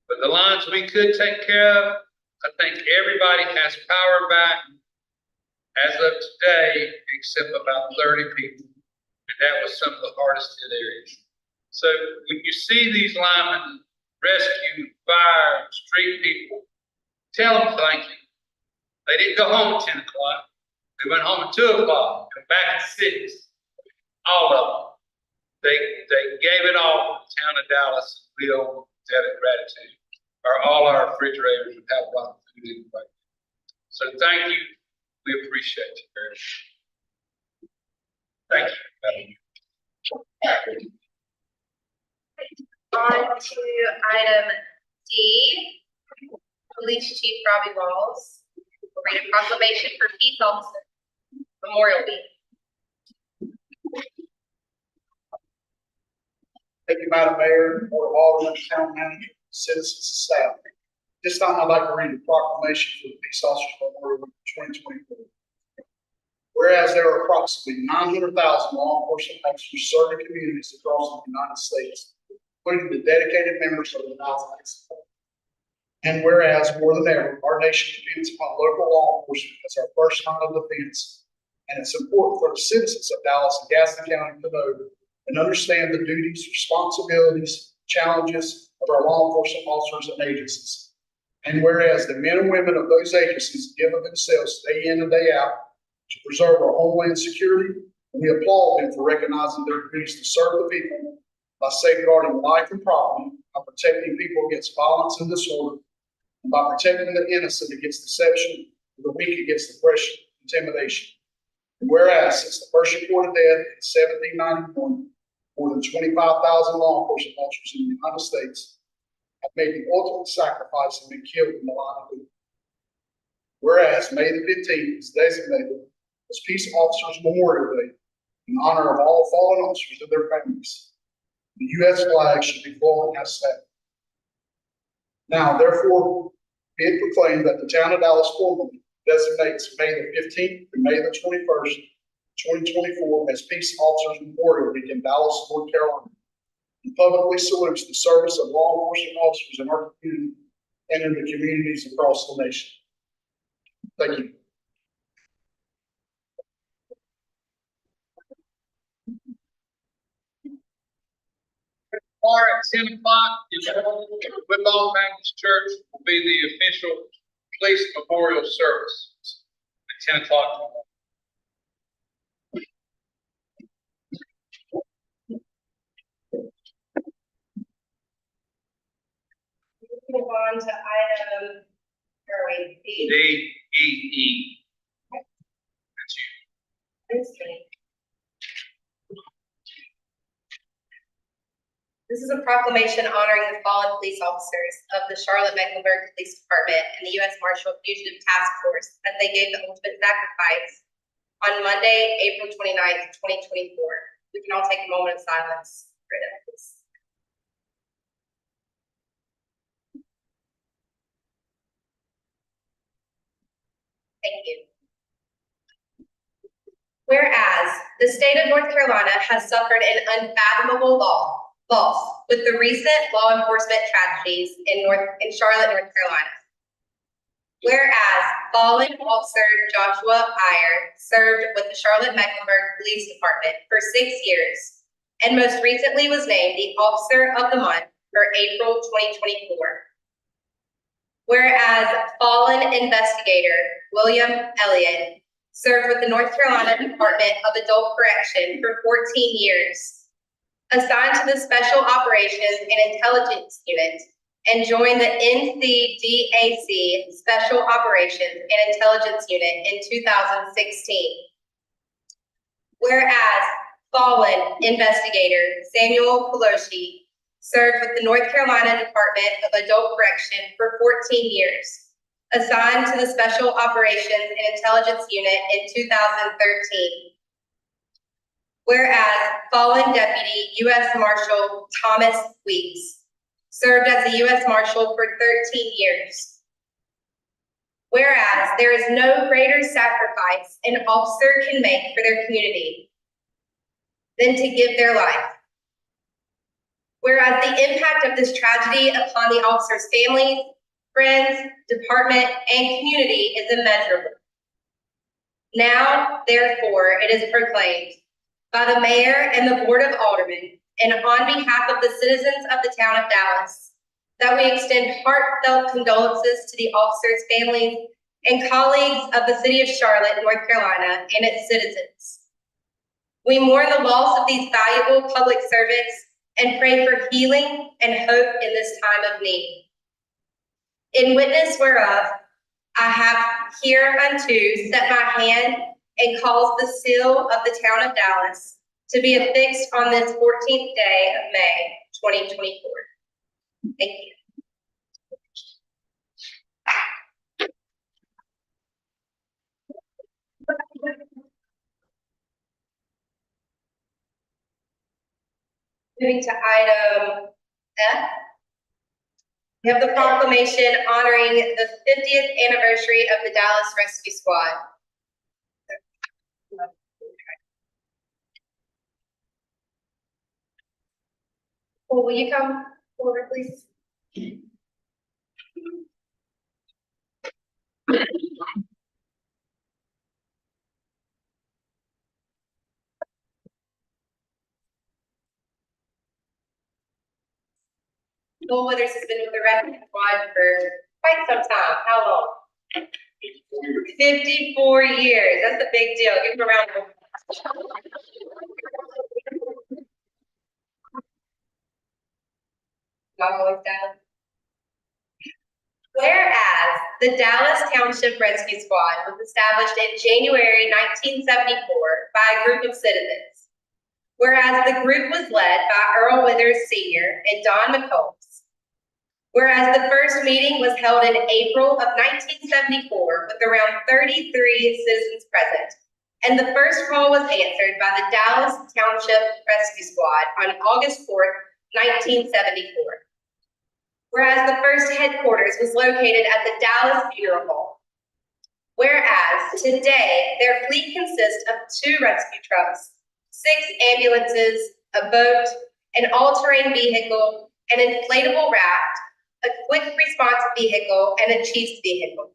Speaker 1: But the lines we could take care of, I think everybody has power back as of today, except about 30 people. And that was some of the hardest hit areas. So when you see these linemen rescue, fire, street people, tell them thank you. They didn't go home at 10 o'clock. They went home at 2 o'clock, come back at 6. All of them. They gave it all to the town of Dallas. We owe that gratitude. All our refrigerators would have a lot of food anyway. So thank you. We appreciate you very much. Thank you.
Speaker 2: On to item D, Police Chief Robbie Walls will read a proclamation for Peace Officer Memorial Week.
Speaker 9: Thank you, Madam Mayor, Board of Aldermen, Town Manager, citizens, and staff. This time, I'd like to read a proclamation for the Peace Officers Memorial Week 2024. Whereas there are approximately 900,000 law enforcement officers serving communities across the United States, including the dedicated members of the Dallas Police Department. And whereas more than ever, our nation depends upon local law enforcement as our first line of defense, and it's important for the citizens of Dallas and Gaston County to know and understand the duties, responsibilities, challenges of our law enforcement officers and agencies. And whereas the men and women of those agencies give of themselves day in and day out to preserve our homeland security, we applaud them for recognizing their duties to serve the people by safeguarding life and property, by protecting people against violence and disorder, and by protecting the innocent against deception, and the weak against oppression and intimidation. And whereas since the first report of death in 1791, more than 25,000 law enforcement officers in the United States have made the ultimate sacrifice and been killed in the line of duty. Whereas May the 15th is designated as Peace Officers Memorial Day in honor of all fallen officers and their families, the U.S. flag should be flown as staff. Now, therefore, be it proclaimed that the town of Dallas formally designates May the 15th and May the 21st, 2024 as Peace Officers Memorial Week in Dallas, North Carolina. He publicly salutes the service of law enforcement officers in our community and in the communities across the nation. Thank you.
Speaker 1: Tomorrow at 10 o'clock, Football Baptist Church will be the official police memorial service at 10 o'clock tomorrow.
Speaker 2: Move on to item, D.
Speaker 3: E. That's you.
Speaker 2: This is a proclamation honoring the fallen police officers of the Charlotte-Mecklenburg Police Department and the U.S. Marshal Fugitive Task Force as they gave the ultimate sacrifice on Monday, April 29th, 2024. We can all take a moment of silence for them, please. Thank you. Whereas the state of North Carolina has suffered an unfathomable loss with the recent law enforcement tragedies in Charlotte, North Carolina. Whereas fallen officer Joshua Iyer served with the Charlotte-Mecklenburg Police Department for 6 years and most recently was named the Officer of the Month for April 2024. Whereas fallen investigator William Elliott served with the North Carolina Department of Adult Correction for 14 years, assigned to the Special Operations and Intelligence Unit, and joined the NCDAC Special Operations and Intelligence Unit in 2016. Whereas fallen investigator Samuel Pelosi served with the North Carolina Department of Adult Correction for 14 years, assigned to the Special Operations and Intelligence Unit in 2013. Whereas fallen Deputy U.S. Marshal Thomas Weeks served as a U.S. Marshal for 13 years. Whereas there is no greater sacrifice an officer can make for their community than to give their life. Whereas the impact of this tragedy upon the officers' families, friends, department, and community is immeasurable. Now, therefore, it is proclaimed by the Mayor and the Board of Aldermen, and on behalf of the citizens of the town of Dallas, that we extend heartfelt condolences to the officers' families and colleagues of the city of Charlotte, North Carolina, and its citizens. We mourn the loss of these valuable public servants and pray for healing and hope in this time of need. In witness whereof, I have hereunto set my hand and caused the seal of the town of Dallas to be affixed on this 14th day of May, 2024. Thank you. Moving to item F. We have the proclamation honoring the 50th anniversary of the Dallas Rescue Squad. Well, will you come forward, please? Noel Withers has been with the Rescue Squad for quite some time. How long? 54 years. That's a big deal. Give him a round of applause. Not always down. Whereas the Dallas Township Rescue Squad was established in January 1974 by a group of citizens. Whereas the group was led by Earl Withers Sr. and Don McCombs. Whereas the first meeting was held in April of 1974 with around 33 citizens present, and the first call was answered by the Dallas Township Rescue Squad on August 4th, 1974. Whereas the first headquarters was located at the Dallas Funeral Hall. Whereas today their fleet consists of 2 rescue trucks, 6 ambulances, a boat, an all-terrain vehicle, an inflatable raft, a quick response vehicle, and a chief's vehicle.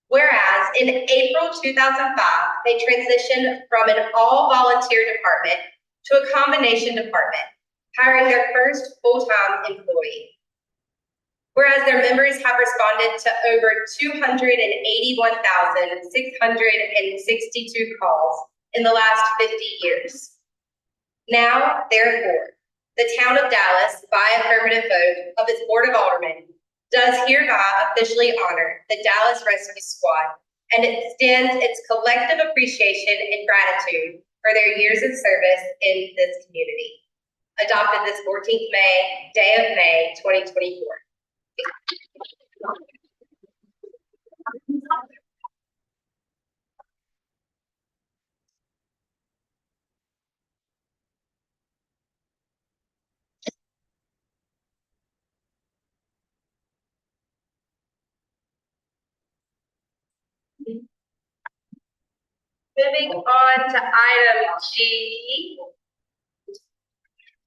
Speaker 2: Whereas in April 2005, they transitioned from an all-volunteer department to a combination department, hiring their first full-time employee. Whereas their members have responded to over 281,662 calls in the last 50 years. Now, therefore, the town of Dallas, by affirmative vote of its Board of Aldermen, does hereby officially honor the Dallas Rescue Squad and extends its collective appreciation and gratitude for their years of service in this community. Adopted this 14th day of May, 2024. Moving on to item G.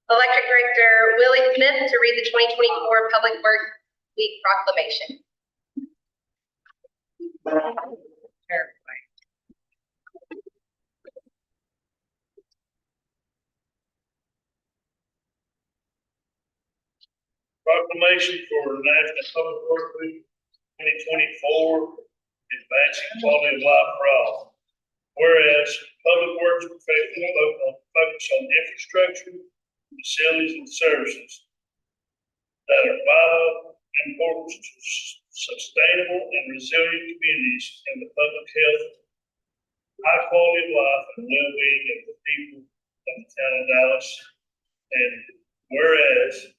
Speaker 2: Electric Director Willie Smith to read the 2024 Public Works Week proclamation.
Speaker 10: Proclamation for National Public Works Week 2024, advancing quality of life for all. Whereas public works professionals focus on infrastructure, facilities, and services that are vital and important to sustainable and resilient communities and the public health, high quality of life, and well-being of the people of the town of Dallas. And whereas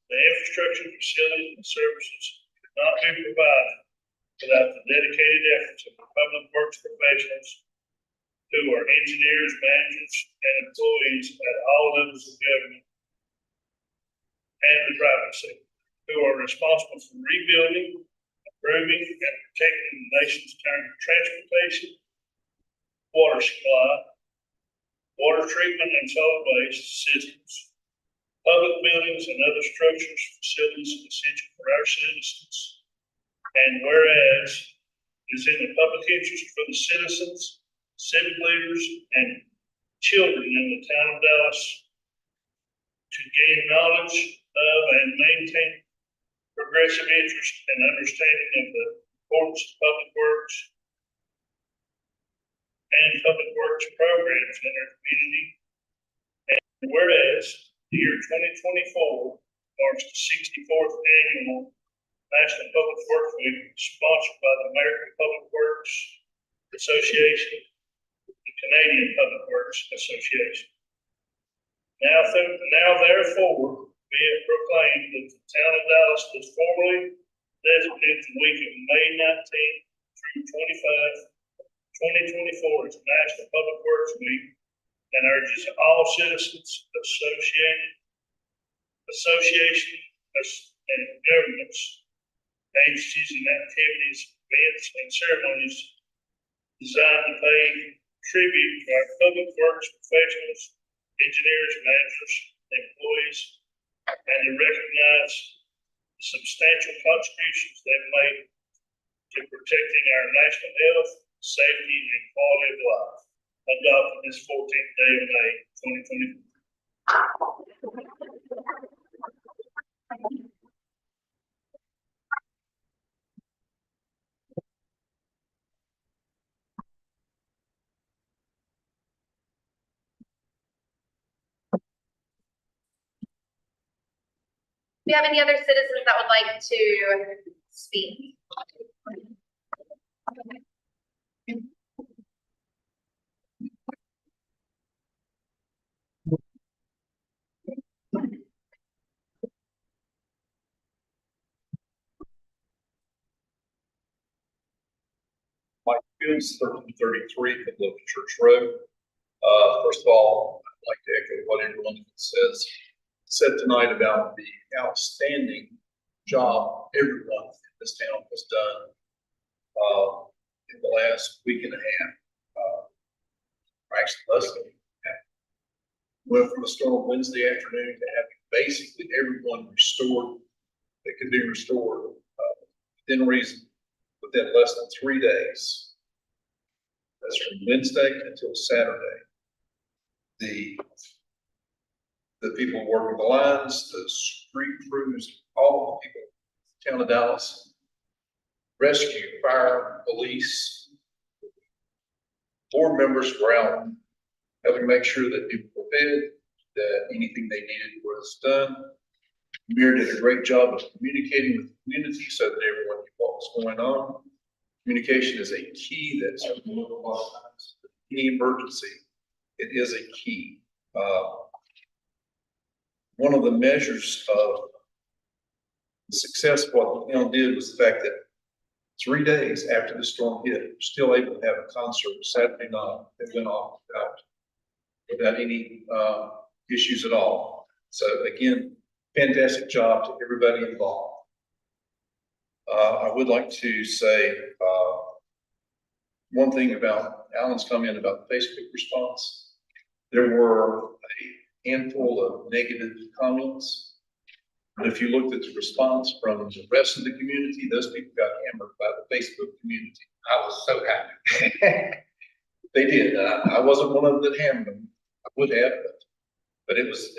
Speaker 10: the infrastructure, facilities, and services could not be provided without the dedicated efforts of the public works professionals who are engineers, managers, and employees at all levels of government and the private sector, who are responsible for rebuilding, improving, and protecting the nation's transportation, water supply, water treatment and solid waste systems, public buildings and other structures, facilities essential for our citizens. And whereas it is in the public interest for the citizens, civic leaders, and children in the town of Dallas to gain knowledge of and maintain progressive interest and understanding of the importance of public works and public works programs in our community. And whereas the year 2024 marks the 64th annual National Public Works Week, sponsored by the American Public Works Association, the Canadian Public Works Association. Now therefore, be it proclaimed that the town of Dallas does formally designate the week of May 19th through 2024 as National Public Works Week, and urges all citizens, associations, and governments, agencies, and activities, events, and ceremonies designed to pay tribute to our public works professionals, engineers, managers, employees, and to recognize the substantial contributions they've made to protecting our national health, safety, and quality of life. Adopted this 14th day of May, 2024.
Speaker 2: Do we have any other citizens that would like to speak?
Speaker 11: Mike Fields, 1333 Local Church Road. First of all, I'd like to echo what everyone said tonight about the outstanding job everyone in this town has done in the last week and a half. Or actually less than a week and a half. Went from a storm Wednesday afternoon to having basically everyone restored that could be restored within reason, within less than 3 days. That's from Wednesday until Saturday. The people working the lines, the street crews, all the people, town of Dallas, rescue, fire, police, board members were out helping make sure that people were fed, that anything they needed was done. Mayor did a great job of communicating with the community so that everyone knew what was going on. Communication is a key that's any emergency. It is a key. One of the measures of the success of what the town did was the fact that 3 days after the storm hit, we're still able to have a concert Saturday night that went off without any issues at all. So again, fantastic job to everybody involved. I would like to say one thing about Alan's comment about the Facebook response. There were a handful of negative comments. But if you looked at the response from the rest of the community, those people got hammered by the Facebook community.
Speaker 1: I was so happy.
Speaker 11: They did. I wasn't one of them that hammered them. I would have, but it was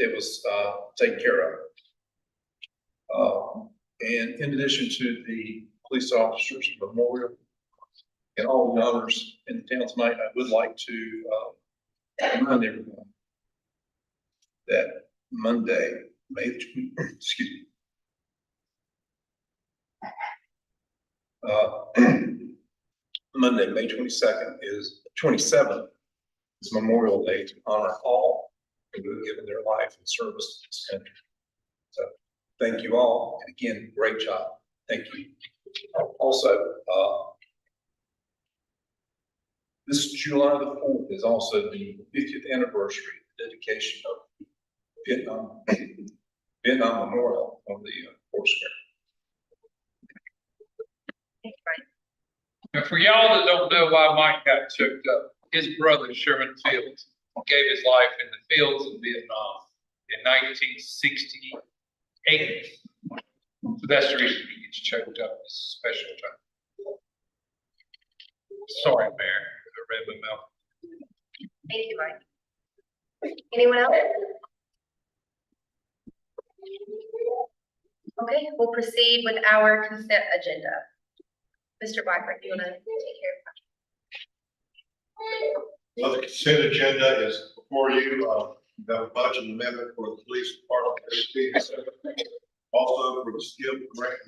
Speaker 11: taken care of. And in addition to the police officers memorial and all the honors in the town tonight, I would like to remind everyone that Monday, excuse me. Monday, May 27th is Memorial Day to honor all who have given their life in service to this country. So thank you all. And again, great job. Thank you. Also, this July the 4th is also the 50th anniversary of the dedication of Vietnam Memorial on the Foursquare.
Speaker 1: And for y'all that don't know why Mike got choked up, his brother Sherman Fields gave his life in the fields of Vietnam in 1968. So that's the reason he gets choked up. It's a special time. Sorry, Mayor, I read my mouth.
Speaker 2: Thank you, Mike. Anyone else? Okay, we'll proceed with our consent agenda. Mr. Blackburn, do you want to take care of that?
Speaker 4: The consent agenda is before you. We have a budget amendment for the police department. Also for the skill grant.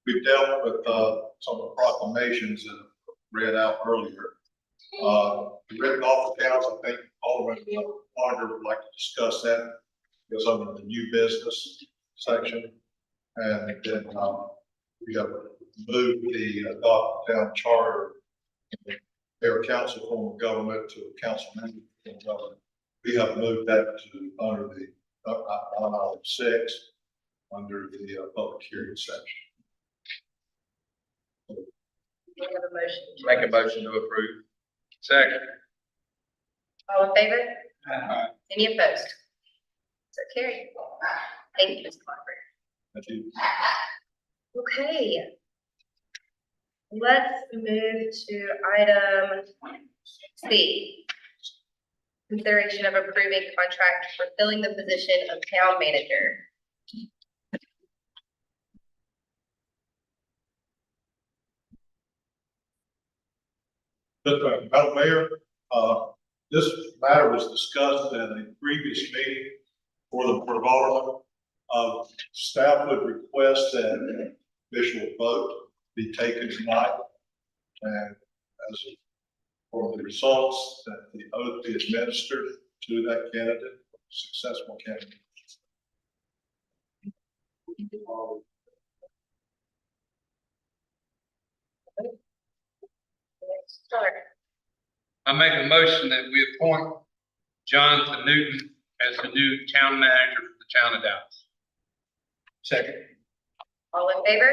Speaker 4: We've dealt with some of the proclamations that read out earlier. Written off the counts, I think Alderman Auger would like to discuss that. Goes under the new business section. And then we have moved the adopt town charter, their council form of government to a council member form of government. We have moved that to under the item 6 under the public hearing section.
Speaker 2: We have a motion.
Speaker 1: Make a motion to approve. Second.
Speaker 2: All in favor?
Speaker 1: Aye.
Speaker 2: Any opposed? So carried. Thank you, Mr. Blackburn.
Speaker 4: Thank you.
Speaker 2: Okay. Let's move to item C. Consideration of approving contract for filling the position of town manager.
Speaker 4: Madam Mayor, this matter was discussed in a previous meeting for the Board of Aldermen. Staff would request that an official vote be taken tonight. And as for the results, that the oath be administered to that candidate, successful candidate.
Speaker 2: Start.
Speaker 1: I make a motion that we appoint Jonathan Newton as the new town manager for the town of Dallas.
Speaker 11: Second.
Speaker 2: All in favor?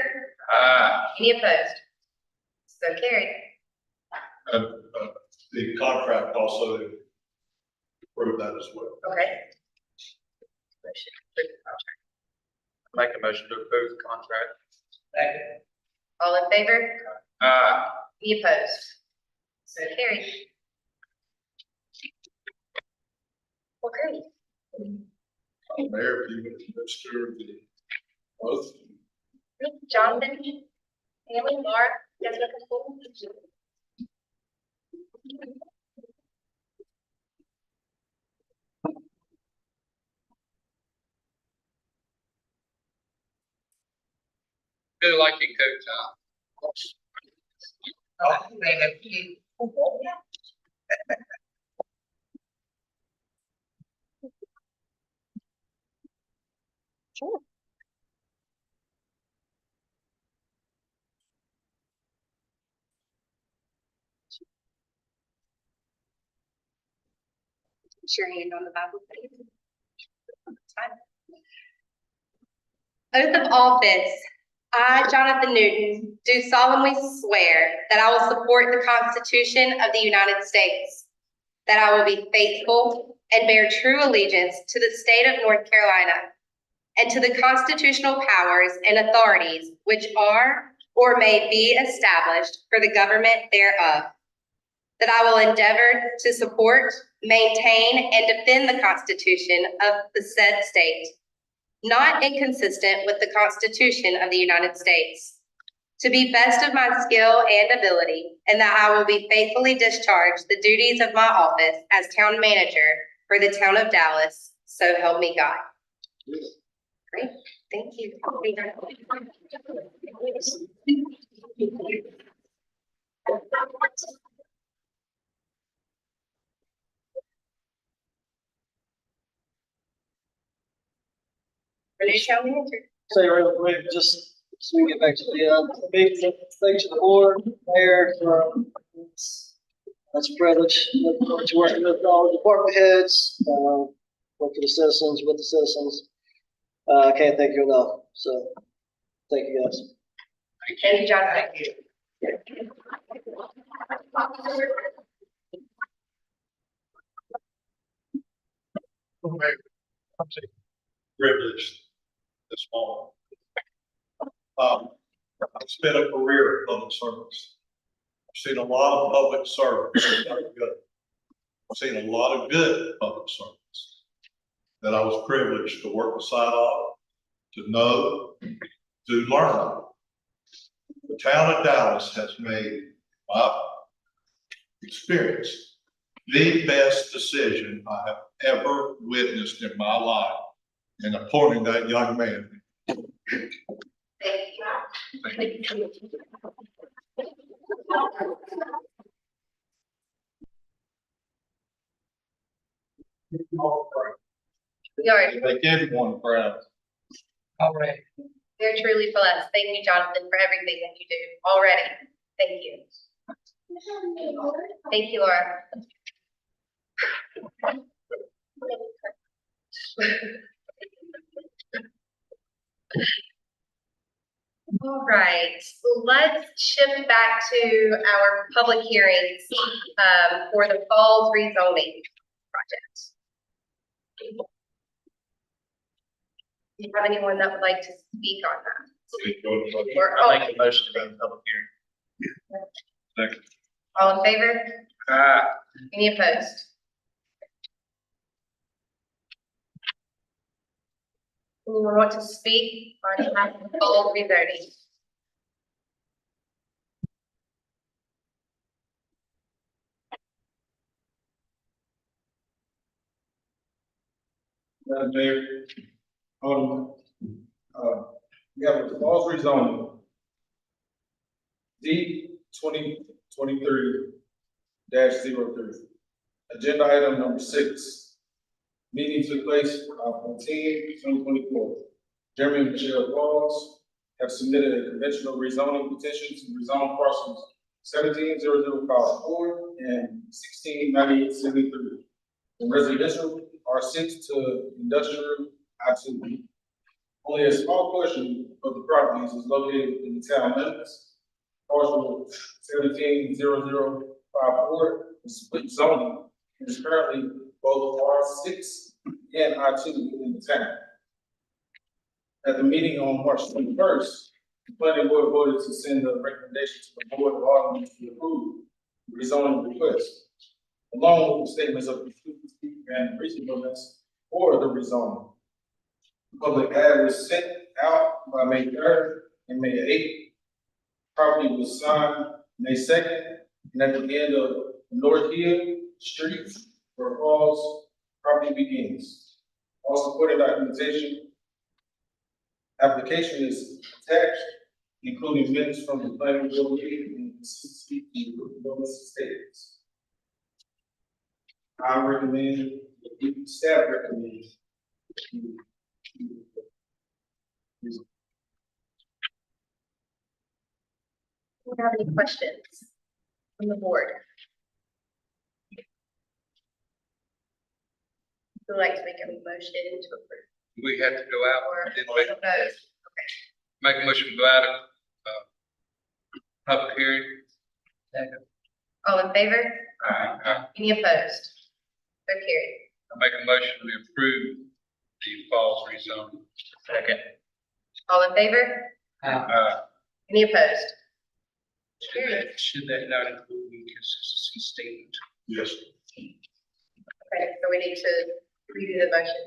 Speaker 2: Any opposed? So carried.
Speaker 4: The contract also approved that as well.
Speaker 2: Okay. Motion to approve the contract.
Speaker 1: Make a motion to approve the contract.
Speaker 11: Second.
Speaker 2: All in favor? Any opposed? So carried. Okay.
Speaker 4: Mayor, if you would administer the oath.
Speaker 2: Jonathan, Tammy, Laura, you guys want to come forward?
Speaker 1: Do like you cook, Tom.
Speaker 2: Put your hand on the Bible, please. Oath of office. I, Jonathan Newton, do solemnly swear that I will support the Constitution of the United States, that I will be faithful and bear true allegiance to the state of North Carolina and to the constitutional powers and authorities which are or may be established for the government thereof, that I will endeavor to support, maintain, and defend the Constitution of the said state, not inconsistent with the Constitution of the United States, to be best of my skill and ability, and that I will be faithfully discharge the duties of my office as town manager for the town of Dallas, so help me God. Great, thank you. For new town manager.
Speaker 8: Say real quick, just so we get back to the, big thanks to the board, mayor, that's a privilege. Look forward to working with all the department heads, work for the citizens, with the citizens. I can't thank you enough, so thank you guys.
Speaker 2: Thank you, Jonathan.
Speaker 4: Privileged this morning. I've spent a career in public service. I've seen a lot of public service. I've seen a lot of good public service that I was privileged to work beside of, to know, to learn. The town of Dallas has made my experience the best decision I have ever witnessed in my life in appointing that young man. Make everyone proud.
Speaker 1: All right.
Speaker 2: You're truly blessed. Thank you, Jonathan, for everything that you do already. Thank you. Thank you, Laura. All right, let's shift back to our public hearings for the Falls rezoning project. Do you have anyone that would like to speak on that? Or,
Speaker 1: I make a motion to go to public hearing.
Speaker 4: Second.
Speaker 2: all in favor? Any opposed? Anyone want to speak on behalf of Falls rezoning?
Speaker 12: Madam Mayor, we have a falls rezoning. D 2023-03. Agenda item number 6. Meeting took place on 10/2024. Jeremy and Michelle Falls have submitted a conventional rezoning petition to rezone parcels 170054 and 169873. The residential R6 to industrial I2. Only a small portion of the properties is located in the town limits. Parcel 170054 is split zoning and is currently both R6 and I2 in the town. At the meeting on March 21st, the planning board voted to send a recommendation to the board of aldermen to approve the rezoning request, along with the statements of consistency and reasonableness for the rezoning. The public ad was sent out by May 3rd and May 8th. Property was signed May 2nd, and at the end of North Hill Street, where Falls property begins. All supporting documentation. Application is attached including minutes from the planning board meeting and consistency in performance statements. I recommend, the staff recommends.
Speaker 2: Do you have any questions from the board? Would you like to make a motion to approve
Speaker 1: We have to go out.
Speaker 2: or,
Speaker 1: and
Speaker 2: I don't know. Okay.
Speaker 1: Make a motion to go out of, public hearing.
Speaker 2: All in favor?
Speaker 1: I
Speaker 2: Any opposed? So carried.
Speaker 1: make a motion to approve the falls rezone. Second.
Speaker 2: All in favor? Any opposed? Carried.
Speaker 3: Should that not include the consistency statement?
Speaker 4: Yes,
Speaker 2: Okay, so we need to redo the motion.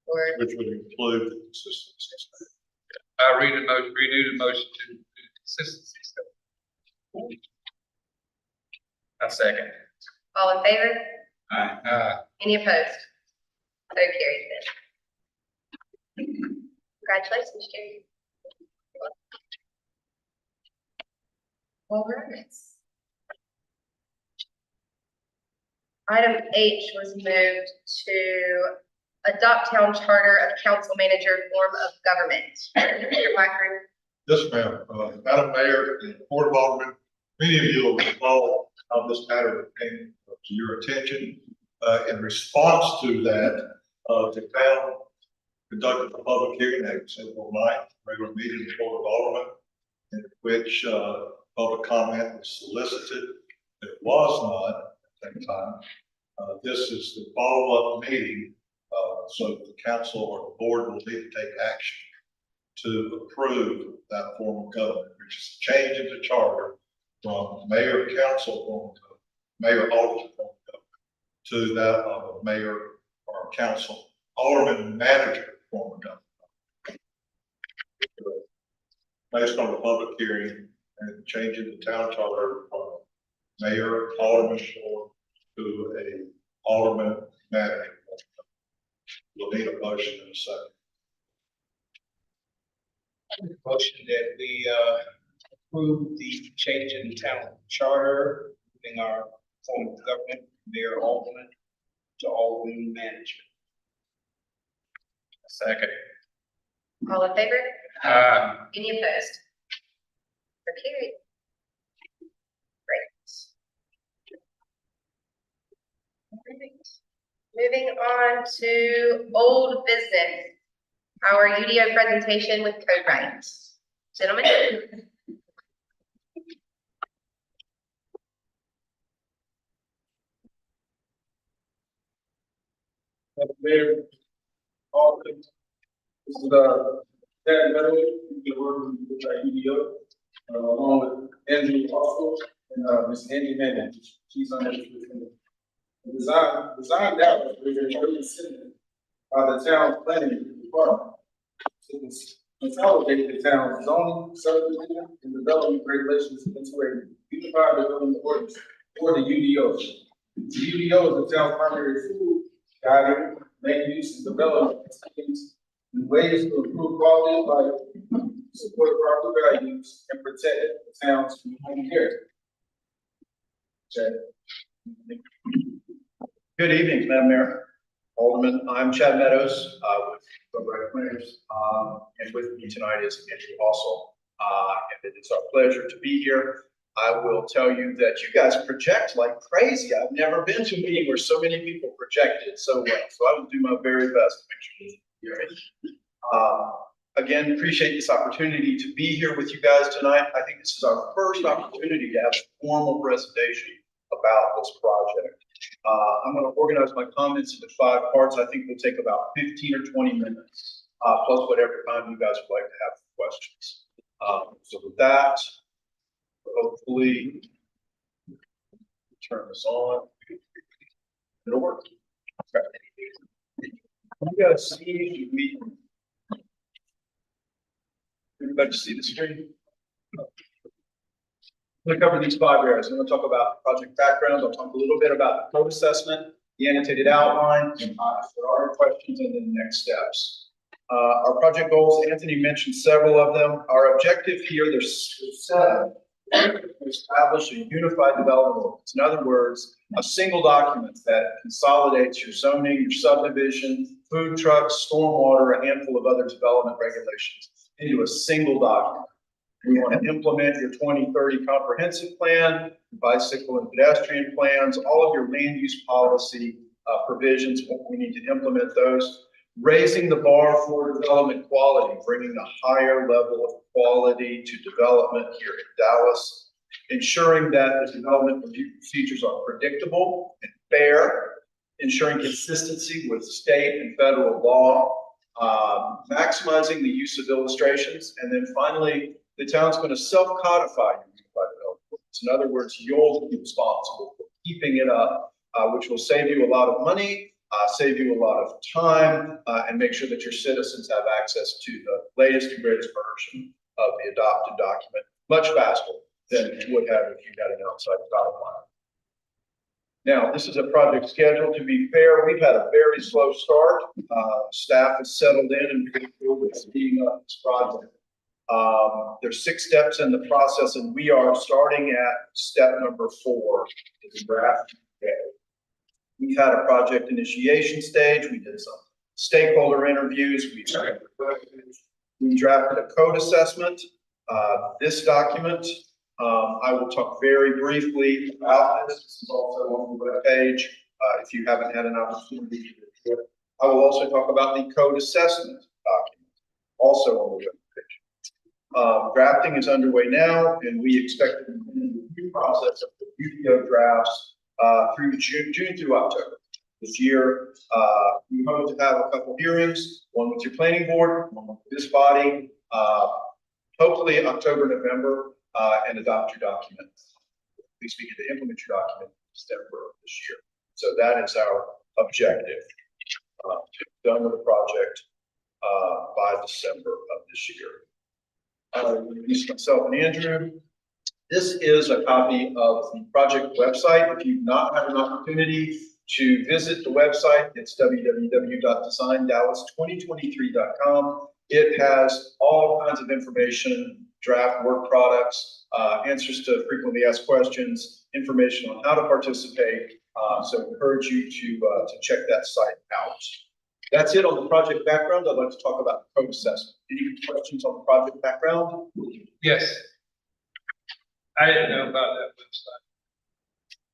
Speaker 2: Or,
Speaker 4: which would include the consistency.
Speaker 1: I redo the motion to consistency. I second.
Speaker 2: all in favor?
Speaker 1: Aye.
Speaker 2: Any opposed? So carried then. Congratulations, Jerry. All right. Item H was moved to adopt town charter of council manager form of government. Mr. Blackburn.
Speaker 4: Yes, ma'am. Madam Mayor and Board of Aldermen, many of you will recall how this matter came to your attention. In response to that, the town conducted a public hearing at April 9th, regular meeting of the Board of Aldermen, in which public comment was solicited. It was not at that time. This is the follow-up meeting, so the council or the board will need to take action to approve that form of government, which is a change in the charter from mayor council form of government, mayor alderman form of government, to that of a mayor or council alderman manager form of government. Based on the public hearing and changing the town charter from mayor alderman form to a alderman manager. We'll need a motion in a second.
Speaker 3: Motion that we approve the change in the town charter, in our form of government, mayor alderman to alderman management.
Speaker 1: Second.
Speaker 2: All in favor? Any opposed? So carried. Great. Moving on to old business, our UDO presentation with code rights. Gentlemen?
Speaker 12: Mayor, Alderman, this is, Ted Meadows, who's working with our UDO, along with Andrew also, and, Ms. Andy Manning, she's on this. The design that was considered by the town planning department. To consolidate the town's zoning, subdivision, and development regulations into a unified development ordinance for the UDO. The UDO is the town's primary tool guiding land use and development schemes and ways to improve quality of life, support property values, and protect the town's home heritage. Chad.
Speaker 8: Good evening, Madam Mayor, Alderman. I'm Chad Meadows with the Red Planners, and with me tonight is Andrew Hustle. And it's our pleasure to be here. I will tell you that you guys project like crazy. I've never been to a meeting where so many people projected so well. So I will do my very best to make sure you hear me. Again, appreciate this opportunity to be here with you guys tonight. I think this is our first opportunity to have a formal presentation about this project. I'm going to organize my comments into 5 parts. I think we'll take about 15 or 20 minutes, plus whatever time you guys would like to have for questions. So with that, hopefully turn this on. It'll work. Okay. You guys see me? Everybody see the screen? I'm going to cover these 5 areas. I'm going to talk about project background. I'll talk a little bit about the code assessment, the annotated outline, if there are questions, and then next steps.
Speaker 11: Our project goals, Anthony mentioned several of them. Our objective here, there's seven. Establish a unified development ordinance. In other words, a single document that consolidates your zoning, your subdivision, food trucks, stormwater, a handful of other development regulations into a single document. We want to implement your 2030 comprehensive plan, bicycle and pedestrian plans, all of your land use policy provisions. We need to implement those. Raising the bar for development quality, bringing a higher level of quality to development here in Dallas, ensuring that the development review procedures are predictable and fair, ensuring consistency with state and federal law, maximizing the use of illustrations, and then finally, the town's going to self-codify your unified development ordinance. In other words, you'll be responsible for keeping it up, which will save you a lot of money, save you a lot of time, and make sure that your citizens have access to the latest and greatest version of the adopted document much faster than you would have if you had an outside guideline. Now, this is a project scheduled. To be fair, we've had a very slow start. Staff has settled in and we're speeding up this project. There's 6 steps in the process, and we are starting at step number 4, the draft. We've had a project initiation stage. We did some stakeholder interviews. We drafted a code assessment. This document, I will talk very briefly about this. This is also on the web page. If you haven't had an opportunity to review it, I will also talk about the code assessment document, also on the web page. Drafting is underway now, and we expect to begin the review process of the UPO drafts through June through October this year. We hope to have a couple hearings, one with your planning board, one with this body, hopefully October, November, and adopt your document. At least begin to implement your document in December of this year. So that is our objective, to be done with the project by December of this year. Myself and Andrew. This is a copy of the project website. If you've not had an opportunity to visit the website, it's www.designdallas2023.com. It has all kinds of information, draft work products, answers to frequently asked questions, information on how to participate. So I encourage you to check that site out. That's it on the project background. I'd like to talk about the code assessment. Any questions on the project background?
Speaker 1: Yes. I didn't know about that website.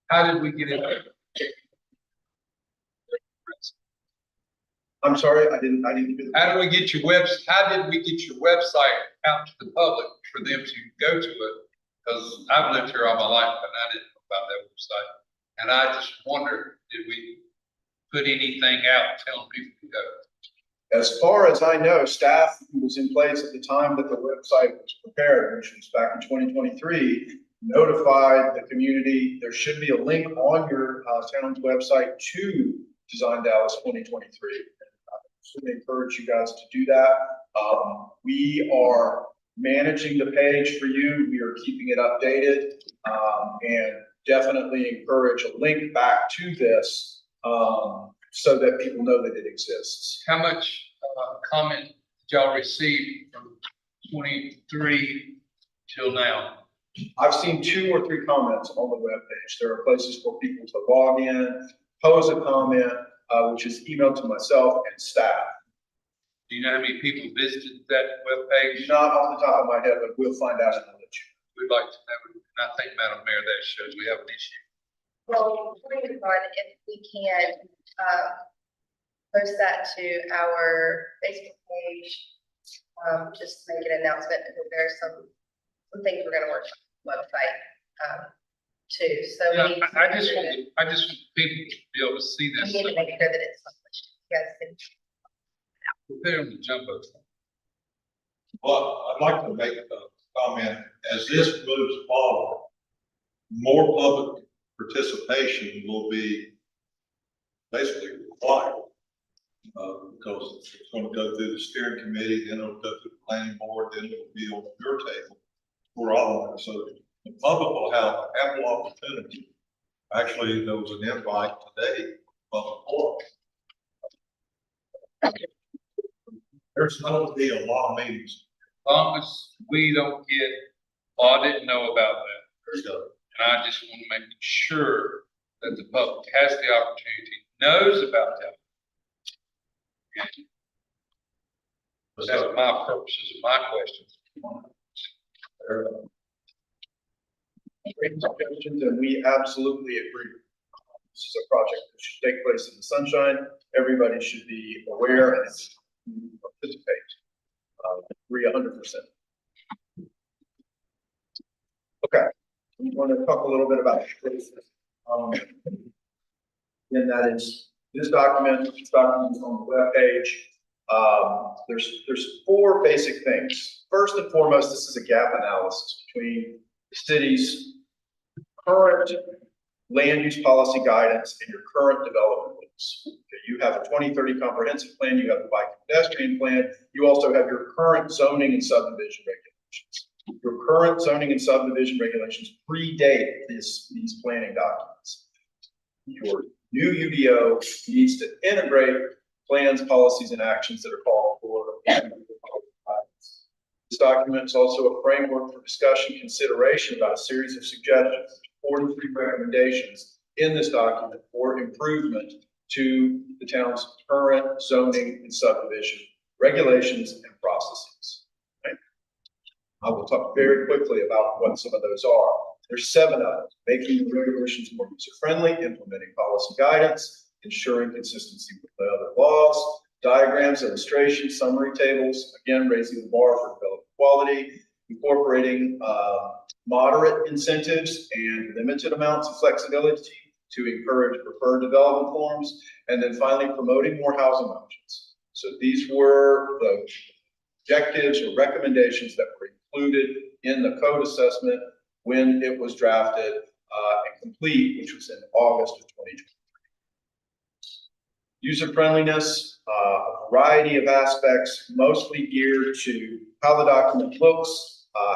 Speaker 1: How did we get it?
Speaker 11: I'm sorry, I didn't get
Speaker 1: How did we get your how did we get your website out to the public for them to go to it? Because I've lived here all my life and I didn't know about that website. And I just wondered, did we put anything out telling people to go?
Speaker 11: As far as I know, staff who was in place at the time that the website was prepared, which was back in 2023, notified the community. There should be a link on your town's website to Design Dallas 2023. I certainly encourage you guys to do that. We are managing the page for you. We are keeping it updated, and definitely encourage a link back to this so that people know that it exists.
Speaker 1: How much comment did y'all receive from 23 till now?
Speaker 11: I've seen 2 or 3 comments on the webpage. There are places for people to log in, pose a comment, which is emailed to myself and staff.
Speaker 1: Do you know how many people visited that webpage?
Speaker 11: Not off the top of my head, but we'll find out and I'll let you.
Speaker 1: We'd like to know, and I think, Madam Mayor, that shows we have an issue.
Speaker 2: Well, before we move on, if we can, post that to our Facebook page, just make an announcement, because there are some things we're gonna work on the website, too, so.
Speaker 1: Yeah,
Speaker 2: we need to
Speaker 1: I
Speaker 2: make
Speaker 1: just
Speaker 2: sure
Speaker 1: want, I just want people to be able to see
Speaker 2: that-
Speaker 1: this.
Speaker 2: We need to make sure that it's published. You guys can.
Speaker 1: We'll put it on the jumbo.
Speaker 4: Well, I'd like to make a comment, as this moves forward, more public participation will be basically required. Because it's going to go through the steering committee, then it'll go through the planning board, then it'll be on your table. We're all on it, so the public will have ample opportunity. Actually, there was an invite today from the board. There's going to be a lot of meetings.
Speaker 1: As long as we don't get, well, I didn't know about that.
Speaker 4: There you go.
Speaker 1: And I just want to make sure that the public has the opportunity, knows about that. That's my purposes of my questions.
Speaker 11: Great suggestions, and we absolutely agree. This is a project that should take place in the sunshine. Everybody should be aware and participate. Agree 100%. Okay, we want to talk a little bit about this. And that is this document is on the webpage. There's four basic things. First and foremost, this is a gap analysis between the city's current land use policy guidance and your current development rules. Okay, you have a 2030 comprehensive plan, you have the bike and pedestrian plan, you also have your current zoning and subdivision regulations. Your current zoning and subdivision regulations predate these planning documents. Your new UDO needs to integrate plans, policies, and actions that are called for. This document is also a framework for discussion, consideration about a series of suggestions, 43 recommendations in this document for improvement to the town's current zoning and subdivision regulations and processes. Okay? I will talk very quickly about what some of those are. There's 7 of them: making the regulations more user-friendly, implementing policy guidance, ensuring consistency with the other laws, diagrams, illustrations, summary tables, again, raising the bar for development quality, incorporating moderate incentives and limited amounts of flexibility to encourage preferred development forms, and then finally promoting more housing options. So these were the objectives or recommendations that were included in the code assessment when it was drafted and complete, which was in August of 2023. User friendliness, a variety of aspects, mostly geared to how the document looks,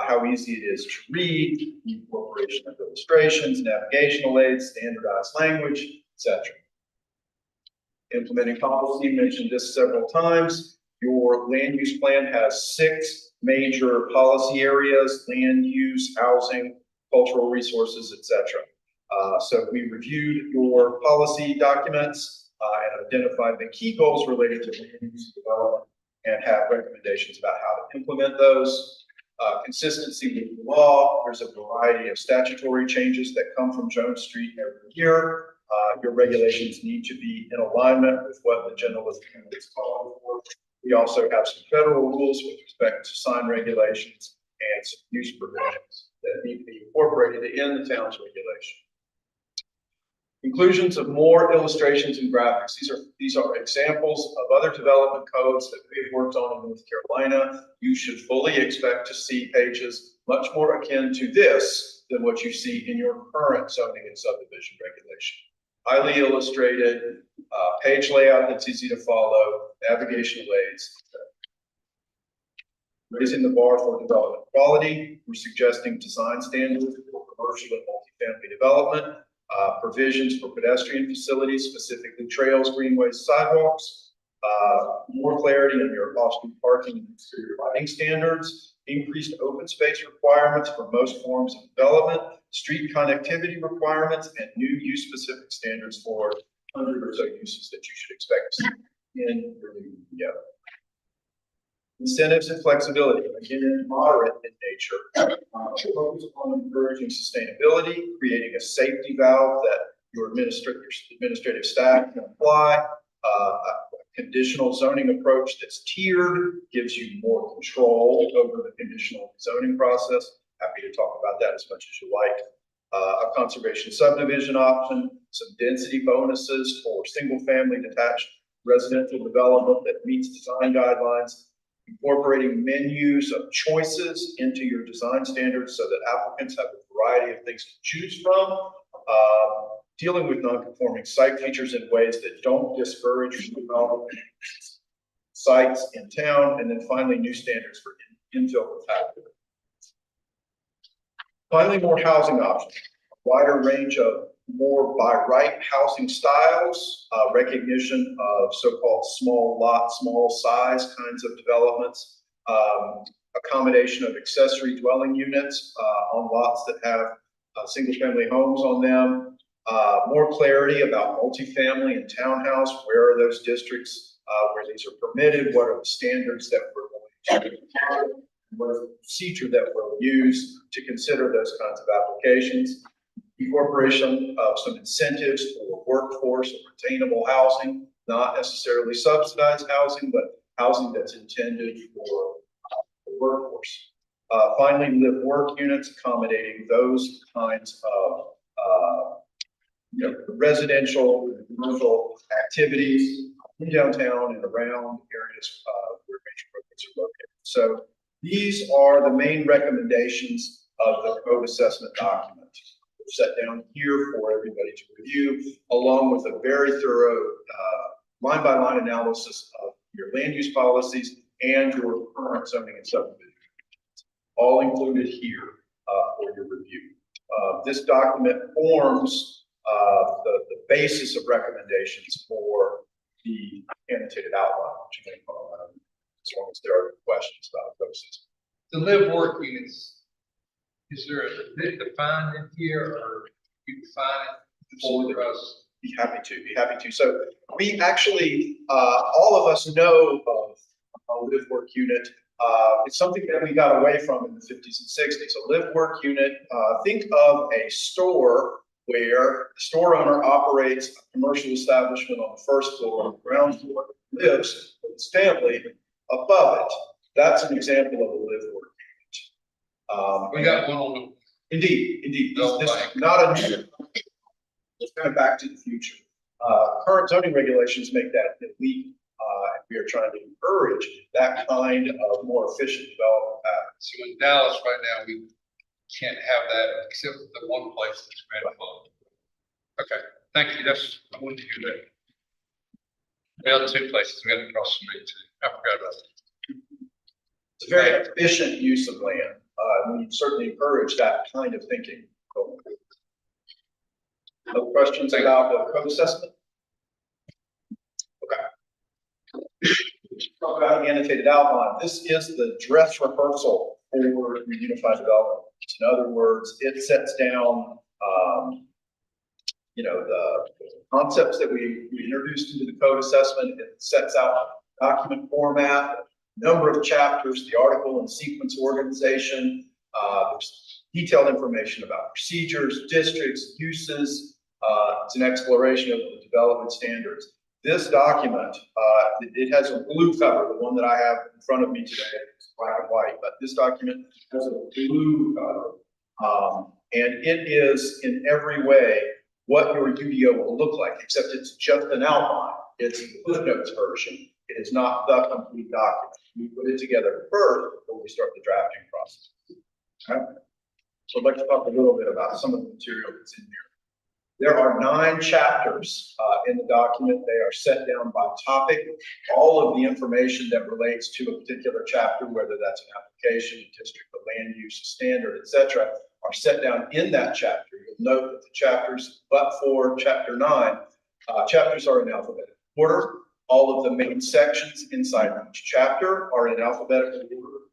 Speaker 11: how easy it is to read, incorporation of illustrations, navigational aids, standardized language, etc. Implementing policy, mentioned this several times. Your land use plan has 6 major policy areas: land use, housing, cultural resources, etc. So we reviewed your policy documents and identified the key goals related to land use development and have recommendations about how to implement those. Consistency with the law. There's a variety of statutory changes that come from Jones Street every year. Your regulations need to be in alignment with what the general assembly is calling for. We also have some federal rules with respect to sign regulations and some use provisions that need to be incorporated in the town's regulation. Inclusions of more illustrations and graphics. These are examples of other development codes that we've worked on in North Carolina. You should fully expect to see pages much more akin to this than what you see in your current zoning and subdivision regulation. Highly illustrated, page layout that's easy to follow, navigational aids. Raising the bar for development quality. We're suggesting design standards for commercial and multifamily development. Provisions for pedestrian facilities, specifically trails, greenways, sidewalks, more clarity on your off-street parking and exterior lighting standards, increased open space requirements for most forms of development, street connectivity requirements, and new use-specific standards for 100 or so uses that you should expect to see in your new UDO. Incentives and flexibility, again, moderate in nature. Focus on encouraging sustainability, creating a safety valve that your administrative staff can apply. A conditional zoning approach that's tiered gives you more control over the conditional zoning process. Happy to talk about that as much as you like. A conservation subdivision option, some density bonuses for single-family detached residential development that meets design guidelines. Incorporating menus of choices into your design standards so that applicants have a variety of things to choose from. Dealing with non-conforming site features in ways that don't discourage development sites in town. And then finally, new standards for infill capacity. Finally, more housing options. A wider range of
Speaker 4: more by right housing styles, recognition of so-called small lot, small size kinds of developments, accommodation of accessory dwelling units on lots that have single-family homes on them, more clarity about multifamily and townhouse. Where are those districts where these are permitted? What are the standards that we're going to what is the procedure that we'll use to consider those kinds of applications? Incorporation of some incentives for workforce and retainable housing, not necessarily subsidized housing, but housing that's intended for the workforce. Finally, live work units accommodating those kinds of residential and commercial activities in downtown and around areas where major roads are located. So these are the main recommendations of the code assessment document. Set down here for everybody to review, along with a very thorough line-by-line analysis of your land use policies and your current zoning and subdivision, all included here for your review. This document forms the basis of recommendations for the annotated outline, which you may follow as long as there are questions about those.
Speaker 3: The live work units, is there a bit defined in here, or you define it for us?
Speaker 4: Be happy to. So we actually, all of us know of a live work unit. It's something that we got away from in the 50s and 60s. A live work unit, think of a store where the store owner operates a commercial establishment on the first floor, on the ground floor, lives with his family above it. That's an example of a live work unit.
Speaker 3: We got one on the.
Speaker 4: Indeed.
Speaker 3: No,
Speaker 4: This
Speaker 3: like-
Speaker 4: is not a new. It's kind of back to the future. Current zoning regulations make that illegal. We are trying to encourage that kind of more efficient development pattern.
Speaker 3: So in Dallas right now, we can't have that except for the one place that's available. Okay, thank you. I wanted to hear that. The other two places we got to cross the street too. I forgot about that.
Speaker 4: It's a very efficient use of land. We certainly encourage that kind of thinking. No questions about the code assessment? Okay. Talk about the annotated outline. This is the dress rehearsal for the unified development. In other words, it sets down, the concepts that we introduced into the code assessment. It sets out document format, number of chapters, the article and sequence organization. There's detailed information about procedures, districts, uses. It's an exploration of the development standards. This document, it has a blue cover, the one that I have in front of me today, it's black and white, but this document has a blue cover. And it is in every way what your UDO will look like, except it's just an outline. It's the footnotes version. It is not the complete document. We put it together first before we start the drafting process. Okay? So I'd like to talk a little bit about some of the material that's in here. There are 9 chapters in the document. They are set down by topic. All of the information that relates to a particular chapter, whether that's an application, district, the land use standard, etc., are set down in that chapter. You'll note that the chapters, but for chapter 9, chapters are in alphabetical order. All of the main sections inside each chapter are in alphabetical order.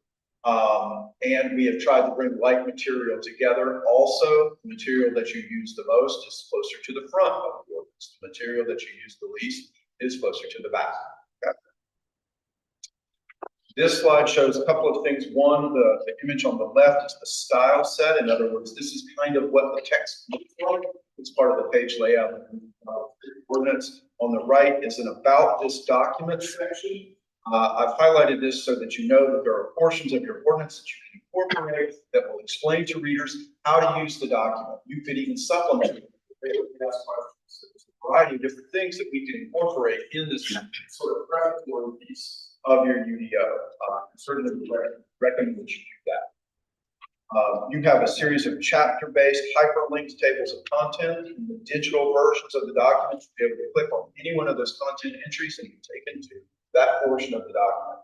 Speaker 4: And we have tried to bring like material together. Also, the material that you use the most is closer to the front of the ordinance. The material that you use the least is closer to the back. Okay. This slide shows a couple of things. One, the image on the left is the style set. In other words, this is kind of what the text looks like. It's part of the page layout of the ordinance. On the right is an about this document section. I've highlighted this so that you know that there are portions of your ordinance that you can incorporate that will explain to readers how to use the document. You could even supplement it. There's a variety of different things that we can incorporate in this sort of prefatory piece of your UDO. Certainly recommend that you do that. You have a series of chapter-based hyperlinked tables of content in the digital versions of the document. You'll be able to click on any one of those content entries and you take into that portion of the document.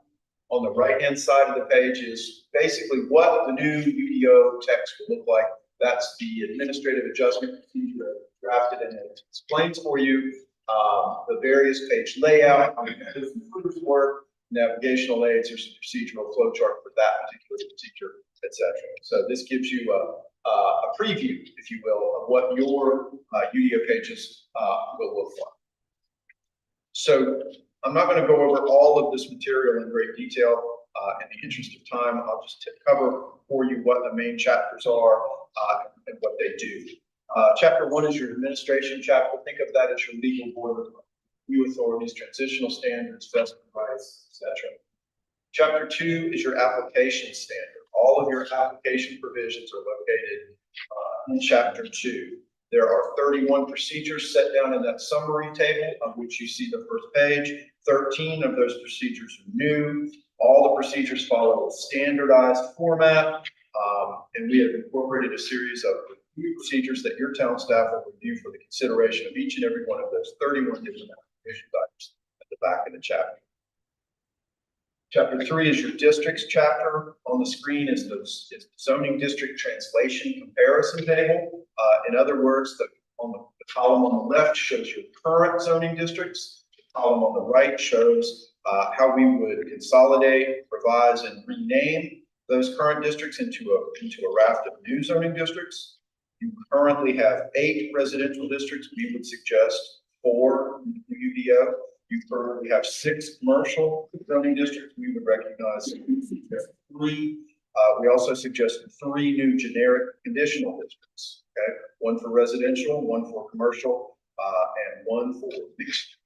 Speaker 4: On the right-hand side of the page is basically what the new UDO text will look like. That's the administrative adjustment procedure
Speaker 11: drafted and it explains for you the various page layout, how different groups work, navigational aids, there's a procedural flow chart for that particular procedure, etc. So this gives you a preview, if you will, of what your UDO pages will look like. So I'm not going to go over all of this material in great detail. In the interest of time, I'll just cover for you what the main chapters are and what they do. Chapter 1 is your administration chapter. Think of that as your legal board of review authorities, transitional standards, vested rights, etc. Chapter 2 is your application standard. All of your application provisions are located in Chapter 2. There are 31 procedures set down in that summary table of which you see the first page. 13 of those procedures are new. All the procedures follow a standardized format, and we have incorporated a series of review procedures that your town staff will review for the consideration of each and every one of those 31 different application types at the back of the chapter. Chapter 3 is your districts chapter. On the screen is the zoning district translation comparison table. In other words, the column on the left shows your current zoning districts. The column on the right shows how we would consolidate, revise, and rename those current districts into a raft of new zoning districts. You currently have 8 residential districts. We would suggest 4 UDO. You currently have 6 commercial zoning districts. We would recognize 3. We also suggested 3 new generic conditional districts. Okay, 1 for residential, 1 for commercial, and 1 for mixed.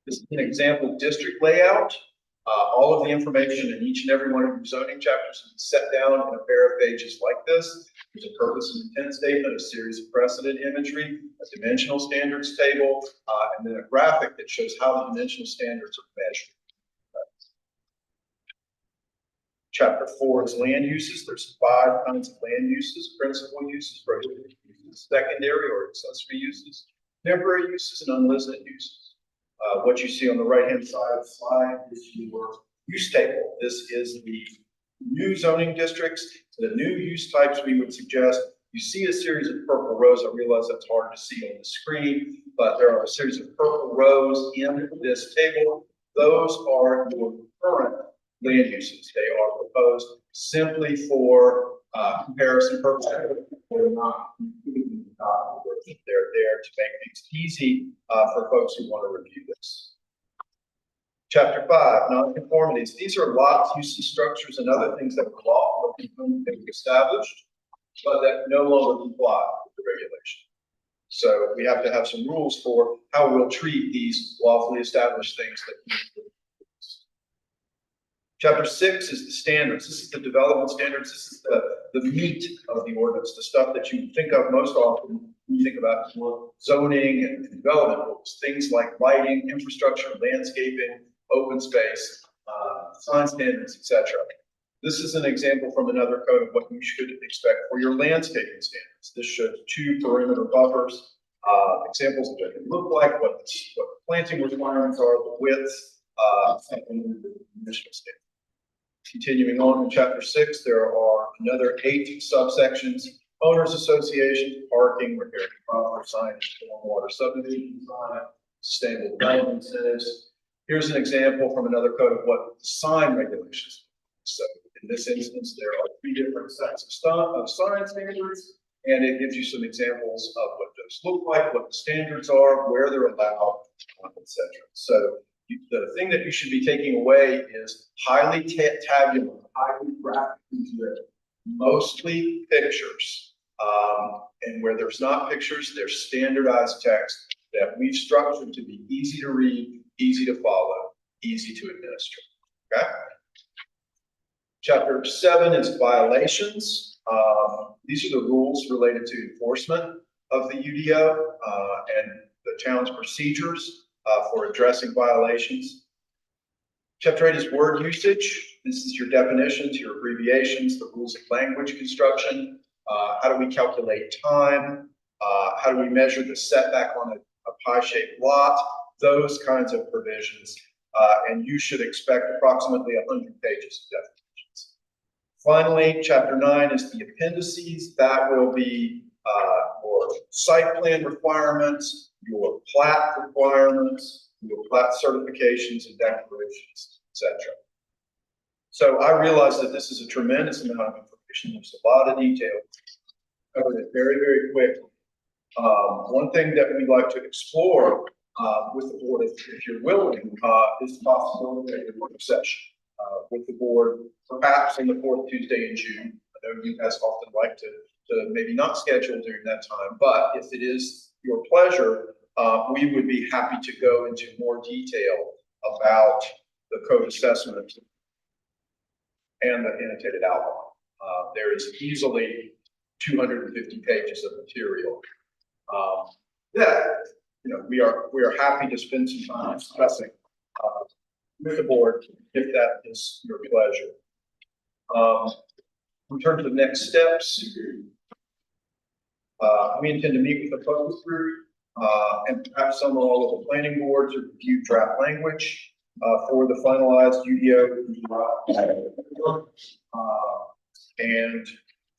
Speaker 11: This is an example district layout. All of the information in each and every one of your zoning chapters is set down in a pair of pages like this. There's a purpose and intent statement, a series of precedent imagery, a dimensional standards table, and then a graphic that shows how the dimensional standards are measured. Chapter 4 is land uses. There's 5 kinds of land uses: principal uses, prohibited uses, secondary or accessory uses, temporary uses, and unlisted uses. What you see on the right-hand side of the slide is your use table. This is the new zoning districts, the new use types we would suggest. You see a series of purple rows. I realize that's hard to see on the screen, but there are a series of purple rows in this table. Those are your current land uses. They are proposed simply for comparison purposes. They're not they're there to make things easy for folks who want to review this. Chapter 5, nonconformities. These are lots, uses, structures, and other things that were lawfully established, but that no longer comply with the regulation. So we have to have some rules for how we'll treat these lawfully established things that we use. Chapter 6 is the standards. This is the development standards. This is the meat of the ordinance, the stuff that you think of most often when you think about zoning and development rules. Things like lighting, infrastructure, landscaping, open space, sign standards, etc. This is an example from another code of what you should expect for your landscaping standards. This shows 2 perimeter buffers, examples of what it look like, what the planting requirements are, the widths, and the initial standards. Continuing on in chapter 6, there are another 8 subsections: owners associations, parking, repair, buffer, signage, stormwater subdivision design, sustainable development incentives. Here's an example from another code of what the sign regulations are. So in this instance, there are 3 different sets of sign standards, and it gives you some examples of what those look like, what the standards are, where they're allowed, etc. So the thing that you should be taking away is highly tabular, highly graphically driven, mostly pictures. And where there's not pictures, there's standardized text that we've structured to be easy to read, easy to follow, easy to administer. Okay? Chapter 7 is violations. These are the rules related to enforcement of the UDO and the town's procedures for addressing violations. Chapter 8 is word usage. This is your definitions, your abbreviations, the rules of language construction. How do we calculate time? How do we measure the setback on a pie-shaped lot? Those kinds of provisions. And you should expect approximately 100 pages of definitions. Finally, chapter 9 is the appendices. That will be site plan requirements, your plat requirements, your plat certifications and declarations, etc. So I realize that this is a tremendous amount of information. There's a lot of detail. Covered it very, very quickly. One thing that we'd like to explore with the board, if you're willing, is the possibility of a work session with the board, perhaps on the fourth Tuesday in June. I know you guys often like to maybe not schedule during that time, but if it is your pleasure, we would be happy to go into more detail about the code assessment and the annotated outline. There is easily 250 pages of material that we are happy to spend some time discussing with the board if that is your pleasure. In terms of next steps, we intend to meet with the focus group and perhaps some or all of the planning boards to review draft language for the finalized UDO. And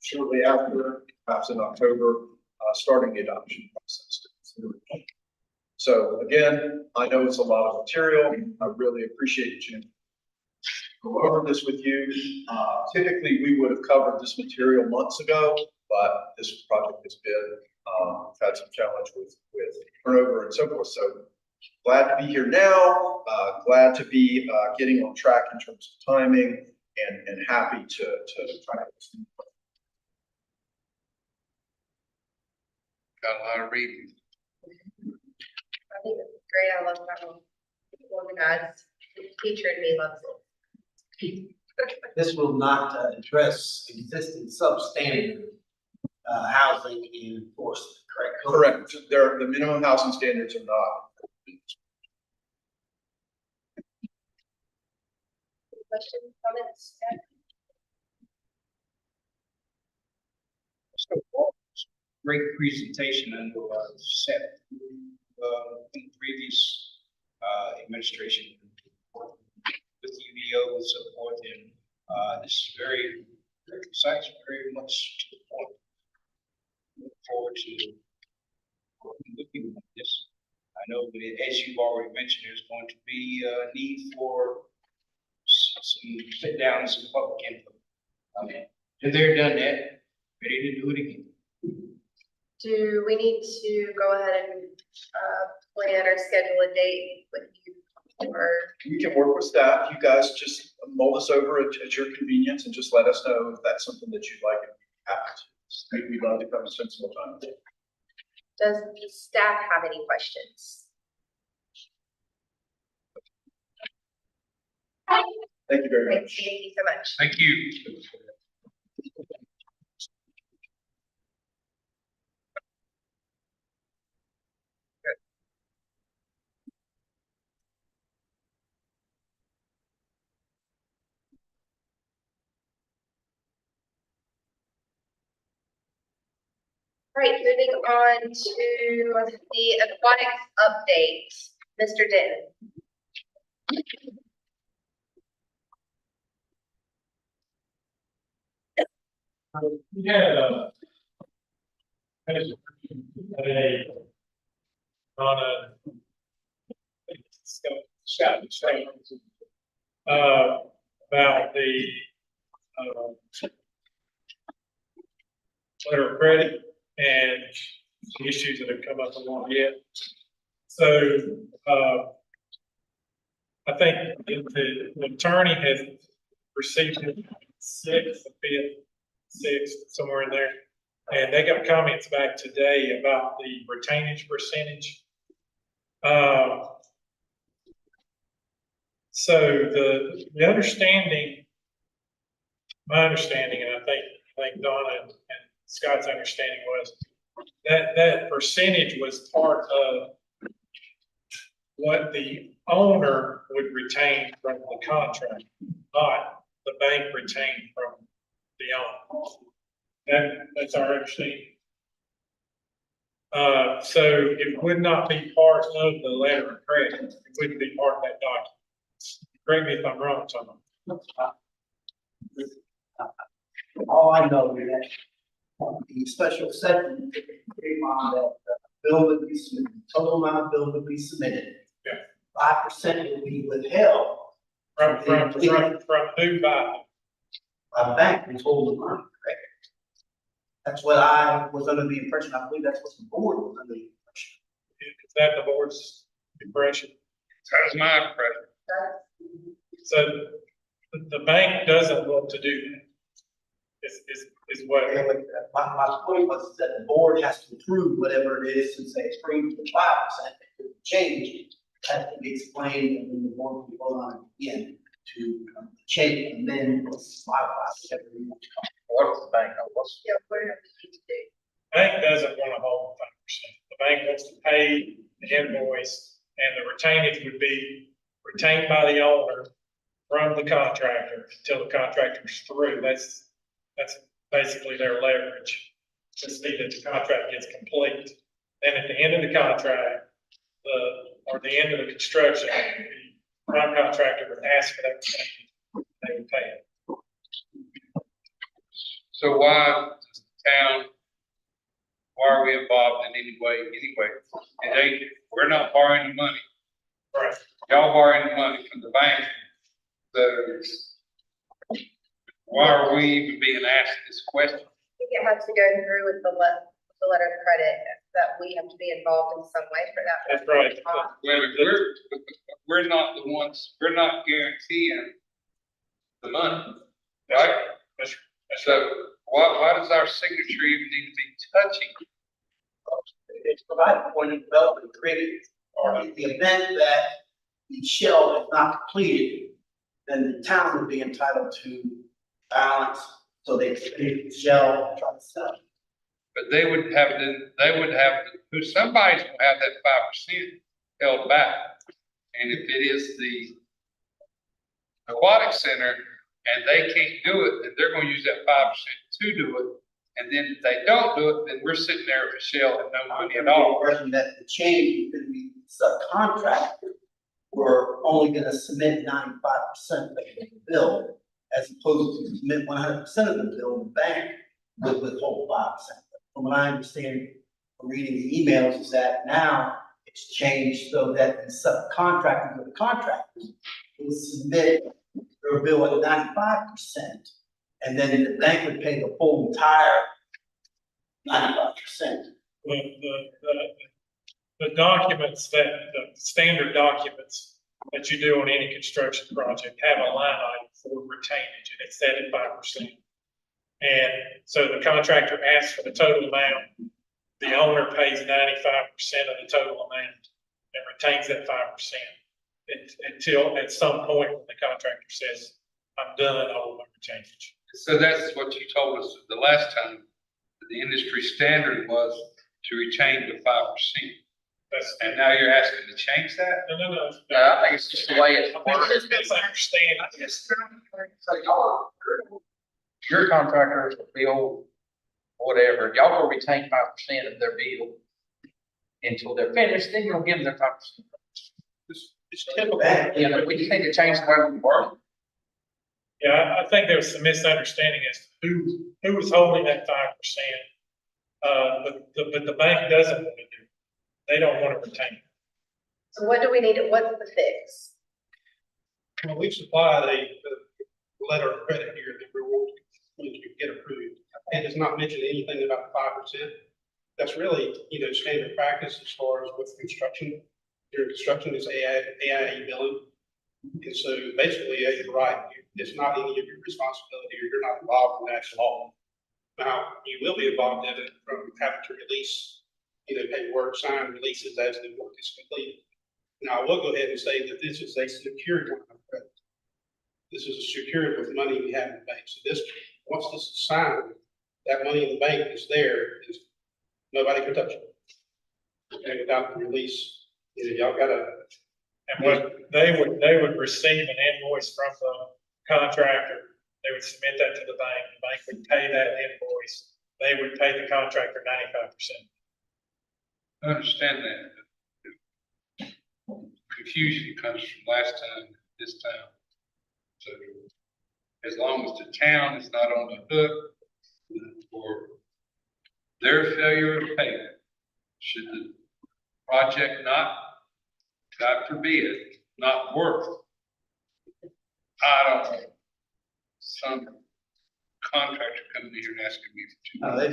Speaker 11: shortly after, perhaps in October, starting the adoption process. So again, I know it's a lot of material. I really appreciate you go over this with you. Typically, we would have covered this material months ago, but this project has been had some challenge with turnover and so forth. So glad to be here now. Glad to be getting on track in terms of timing, and happy to try to.
Speaker 3: Got a lot of reading.
Speaker 2: I think it's great. I love how organized. The teacher in me loves it.
Speaker 13: This will not address existing substandard housing enforcement, correct?
Speaker 11: Correct. The minimum housing standards are not.
Speaker 2: Questions, comments?
Speaker 3: Great presentation and set in previous administration with UDO and so forth, and this is very, very concise, very much to the point. Look forward to looking at this. I know that, as you've already mentioned, there's going to be a need for some sit down and some public input. And they're done that, ready to do it again.
Speaker 2: Do we need to go ahead and plan or schedule a date with you? Or
Speaker 11: We can work with staff. You guys just mull this over at your convenience and just let us know if that's something that you'd like and happy to. We'd love to come and spend some time.
Speaker 2: does the staff have any questions?
Speaker 11: Thank you very
Speaker 2: Great,
Speaker 11: much.
Speaker 2: thank you so much.
Speaker 3: Thank you.
Speaker 2: All right, moving on to the aquatics update, Mr. Denton.
Speaker 10: We had today on a scout about the letter of credit and the issues that have come up along yet. So I think the attorney has received sixth, somewhere in there. And they got comments back today about the retainage percentage. So the understanding, my understanding, and I think Donna and Scott's understanding was that percentage was part of what the owner would retain from the contract, not the bank retained from the owner. That's our understanding. So it would not be part of the letter of credit. It wouldn't be part of that document. Correct me if I'm wrong, Tom.
Speaker 13: All I know is that the special section, on that bill would be submitted, total amount of bill would be submitted.
Speaker 10: Yeah.
Speaker 13: 5% would be withheld.
Speaker 10: From who by?
Speaker 13: A bank and hold the money, correct? That's what I was under the impression, I believe that's what the board was under the impression.
Speaker 10: Is that the board's impression?
Speaker 1: That was my impression.
Speaker 10: So the bank doesn't want to do that. Is what,
Speaker 13: And my point was that the board has to approve whatever it is, since they approved the 5%, it could change. That has to be explained, and then the board will vote on it again to change, and then modify whatever you want to call it.
Speaker 8: What is the bank? What's?
Speaker 10: bank doesn't want to hold 5%. The bank wants to pay the invoice, and the retainage would be retained by the owner from the contractor until the contractor's through. That's basically their leverage. Just need that the contract gets complete. Then at the end of the contract, or the end of the construction, the prime contractor would ask for that retainage, they would pay it.
Speaker 1: So why does the town, why are we involved in any way, anyway? We're not borrowing the money.
Speaker 10: Right.
Speaker 1: Y'all borrowing the money from the bank. So why are we even being asked this question?
Speaker 2: I think it has to go through with the letter of credit, that we have to be involved in some way for that.
Speaker 10: That's right.
Speaker 1: We're not the ones, we're not guaranteeing the money, right? So why does our signature even need to be touching?
Speaker 13: It's provided for in development created, or in the event that the shell is not completed, then the town would be entitled to balance, so they can finish the shell and try to sell it.
Speaker 1: But somebody's gonna have that 5% held back. And if it is the aquatic center and they can't do it, then they're gonna use that 5% to do it. And then if they don't do it, then we're sitting there with a shell and no money at all.
Speaker 13: That the change is gonna be subcontracted, we're only gonna submit 95% of the bill, as opposed to submit 100% of the bill, the bank would withhold 5%. From what I understand from reading the emails is that now it's changed so that the subcontractors or the contractors will submit their bill at 95%, and then the bank would pay the whole entire 95%.
Speaker 10: The documents the standard documents that you do on any construction project have a line item for retainage, and it's set at 5%. And so the contractor asks for the total amount, the owner pays 95% of the total amount and retains that 5% until at some point when the contractor says, I'm done, I want my retainage.
Speaker 1: So that's what you told us the last time. The industry standard was to retain the 5%. And now you're asking to change that?
Speaker 10: No.
Speaker 8: No, I think it's just the way it
Speaker 10: I think it's misunderstanding.
Speaker 8: Your contractors will bill whatever, y'all will retain 5% of their bill until they're finished, then you'll give them their 5%.
Speaker 10: It's typical.
Speaker 8: Yeah, but we just need to change the way we work.
Speaker 10: Yeah, I think there was some misunderstanding as to who was holding that 5%. But the bank doesn't want to do it. They don't want to retain it.
Speaker 2: So what do we need, what's the fix?
Speaker 9: Well, we supply the letter of credit here that we want to get approved. It does not mention anything about 5%. That's really, standard practice as far as with construction. Your construction is AIA billing. And so basically, you're right, it's not any of your responsibility, or you're not involved in that at all. Now, you will be involved in it from having to release, paperwork, sign releases as the work is completed. Now, I will go ahead and say that this is a secured line of credit. This is a secured with money we have in the bank. So once this is signed, that money in the bank is there, nobody can touch it. And without the release, y'all gotta.
Speaker 10: And what they would receive an invoice from the contractor. They would submit that to the bank would pay that invoice. They would pay the contractor 95%.
Speaker 1: I understand that. Confusion comes from last time, this time. So as long as the town is not on the hook for their failure of payment, should the project not, God forbid, not work, I don't know, some contractor coming in here and asking me for
Speaker 13: No, they,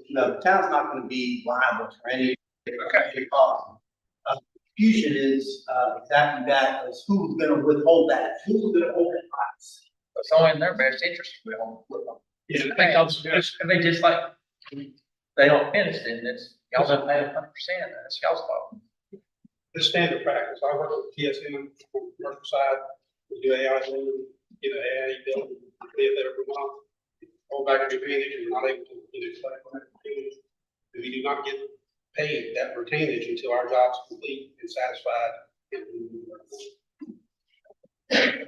Speaker 13: no, the town's not gonna be liable for any
Speaker 1: Okay.
Speaker 13: cost. Confusion is, exactly that, is who's gonna withhold that, who's gonna hold that price?
Speaker 8: It's only in their best interest to be on.
Speaker 1: Yeah.
Speaker 8: I mean, just like, they don't finish it, and it's, y'all don't pay 100%, that's y'all's fault.
Speaker 9: The standard practice, I work with TSM on the commercial side, we do AI, you know, AI bill, pay it every month. Hold back your retainage, and we're not able to, collect on that retainage. And we do not get paid that retainage until our job's complete and satisfied.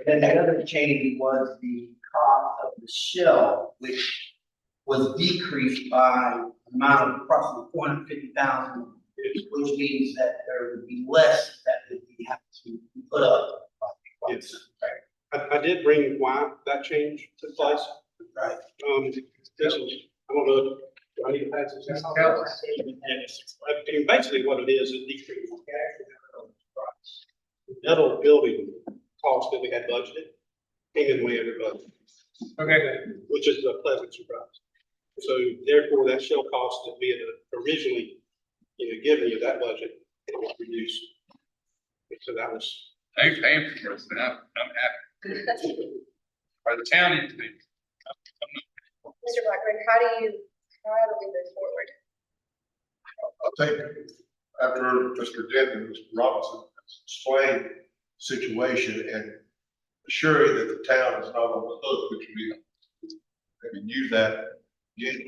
Speaker 13: And the other change was the cost of the shell, which was decreased by an amount of approximately 450,000, which means that there would be less that we have to put up.
Speaker 9: Yes. I did bring why that change took place.
Speaker 13: Right.
Speaker 9: This is, I don't know, do I need to pass this out? I mean, basically what it is, it decreased the metal building cost that we had budgeted, came in way under budget. Okay. Which is a pleasant surprise. So therefore, that shell cost that we had originally, given you that budget, it was reduced. So that was.
Speaker 1: They paying for it, and I'm happy. Or the town needs to be.
Speaker 2: Mr. Blackburn, how do we move forward?
Speaker 4: I think after Mr. Denton and Mr. Robinson explained the situation and assuring that the town is not on the hook, which we maybe use that again.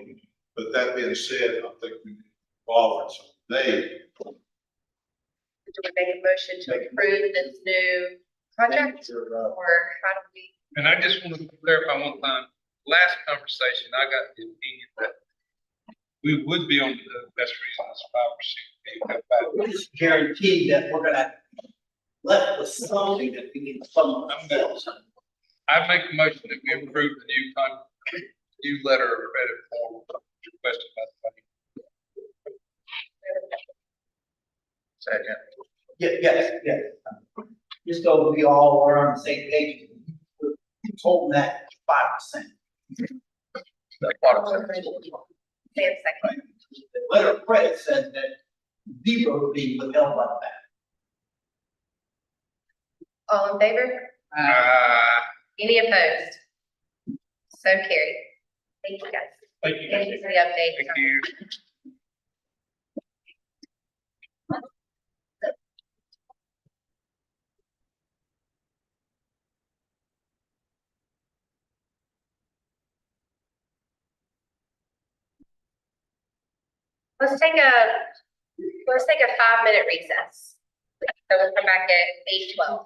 Speaker 4: But that being said, I think we involve in some they.
Speaker 2: Do we make a motion to approve this new contract, or how do we?
Speaker 1: And I just want to clarify one time, last conversation, I got the opinion that we would be on the best reason is 5%.
Speaker 13: We just guarantee that we're gonna let with something that we can fund ourselves.
Speaker 1: I make a motion that we approve the new letter of credit form requested by the bank. Second.
Speaker 13: Yes. Just so we all are on the same page, we're holding that 5%.
Speaker 2: Say a second.
Speaker 13: The letter of credit says that zero is being withheld by the bank.
Speaker 2: All in favor? Any opposed? So carried. Thank you, guys.
Speaker 9: Thank you.
Speaker 2: Thank you for the update.
Speaker 1: Thank you.
Speaker 2: Let's take a 5-minute recess. So we'll come back at 8:12.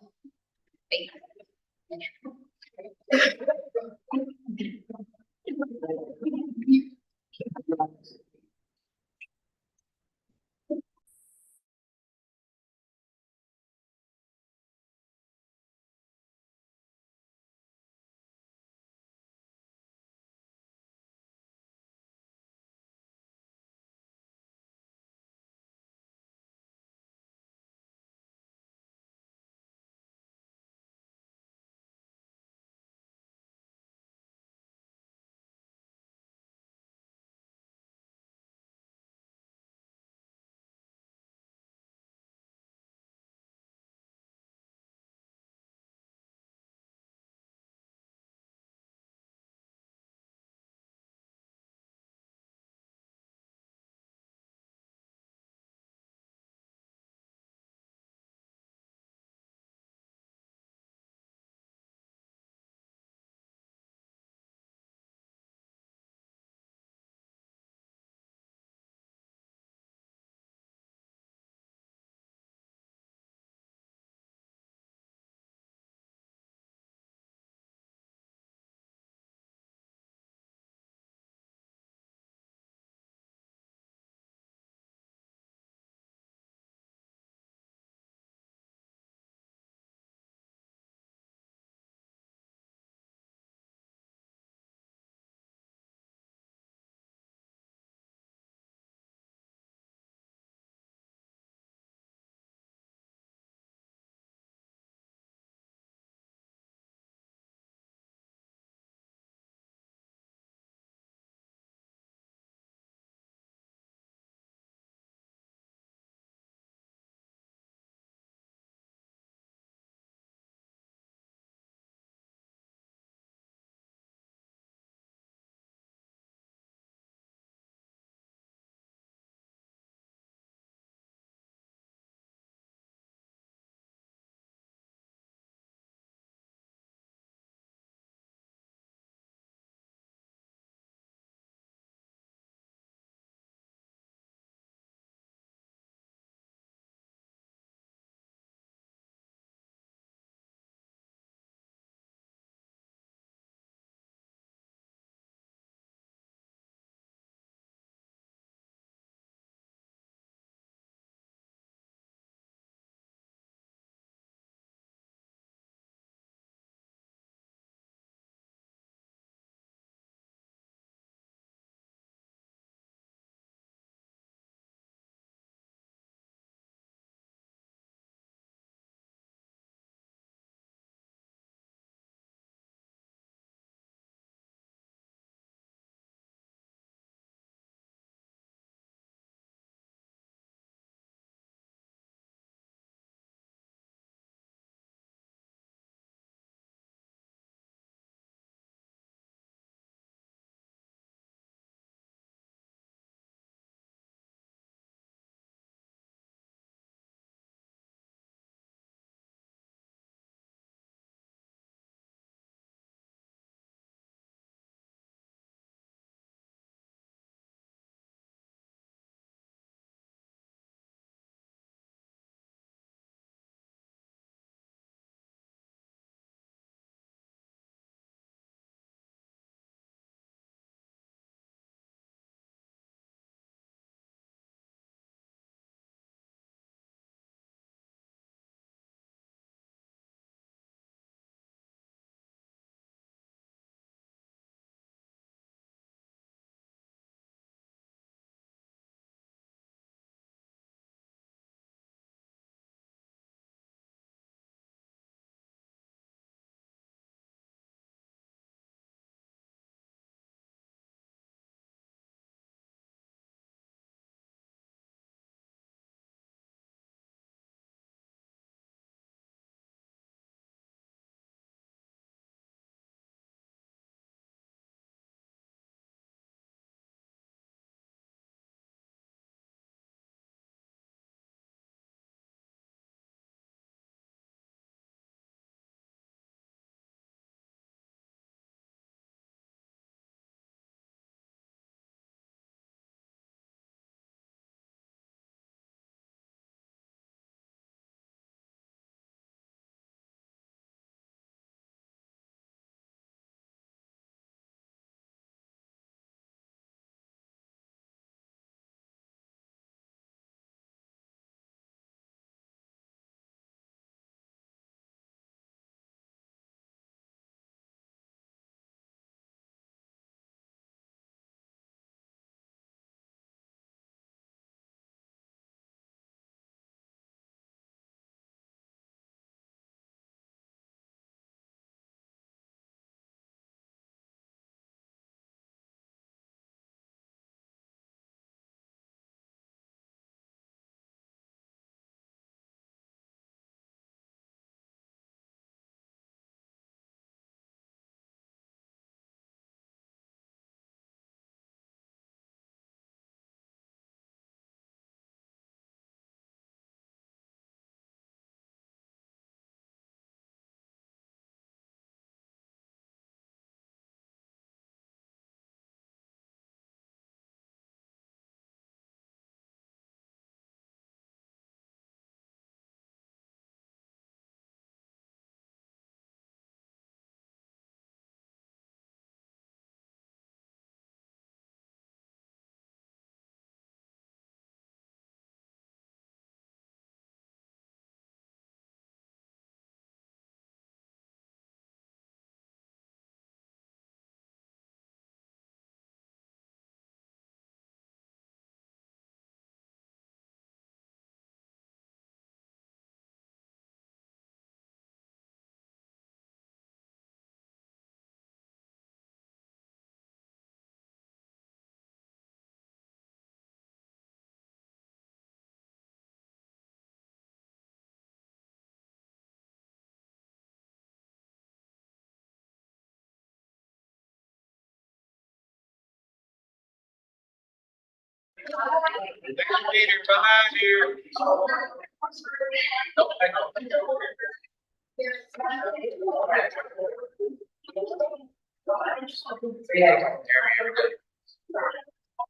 Speaker 1: Next meter behind here.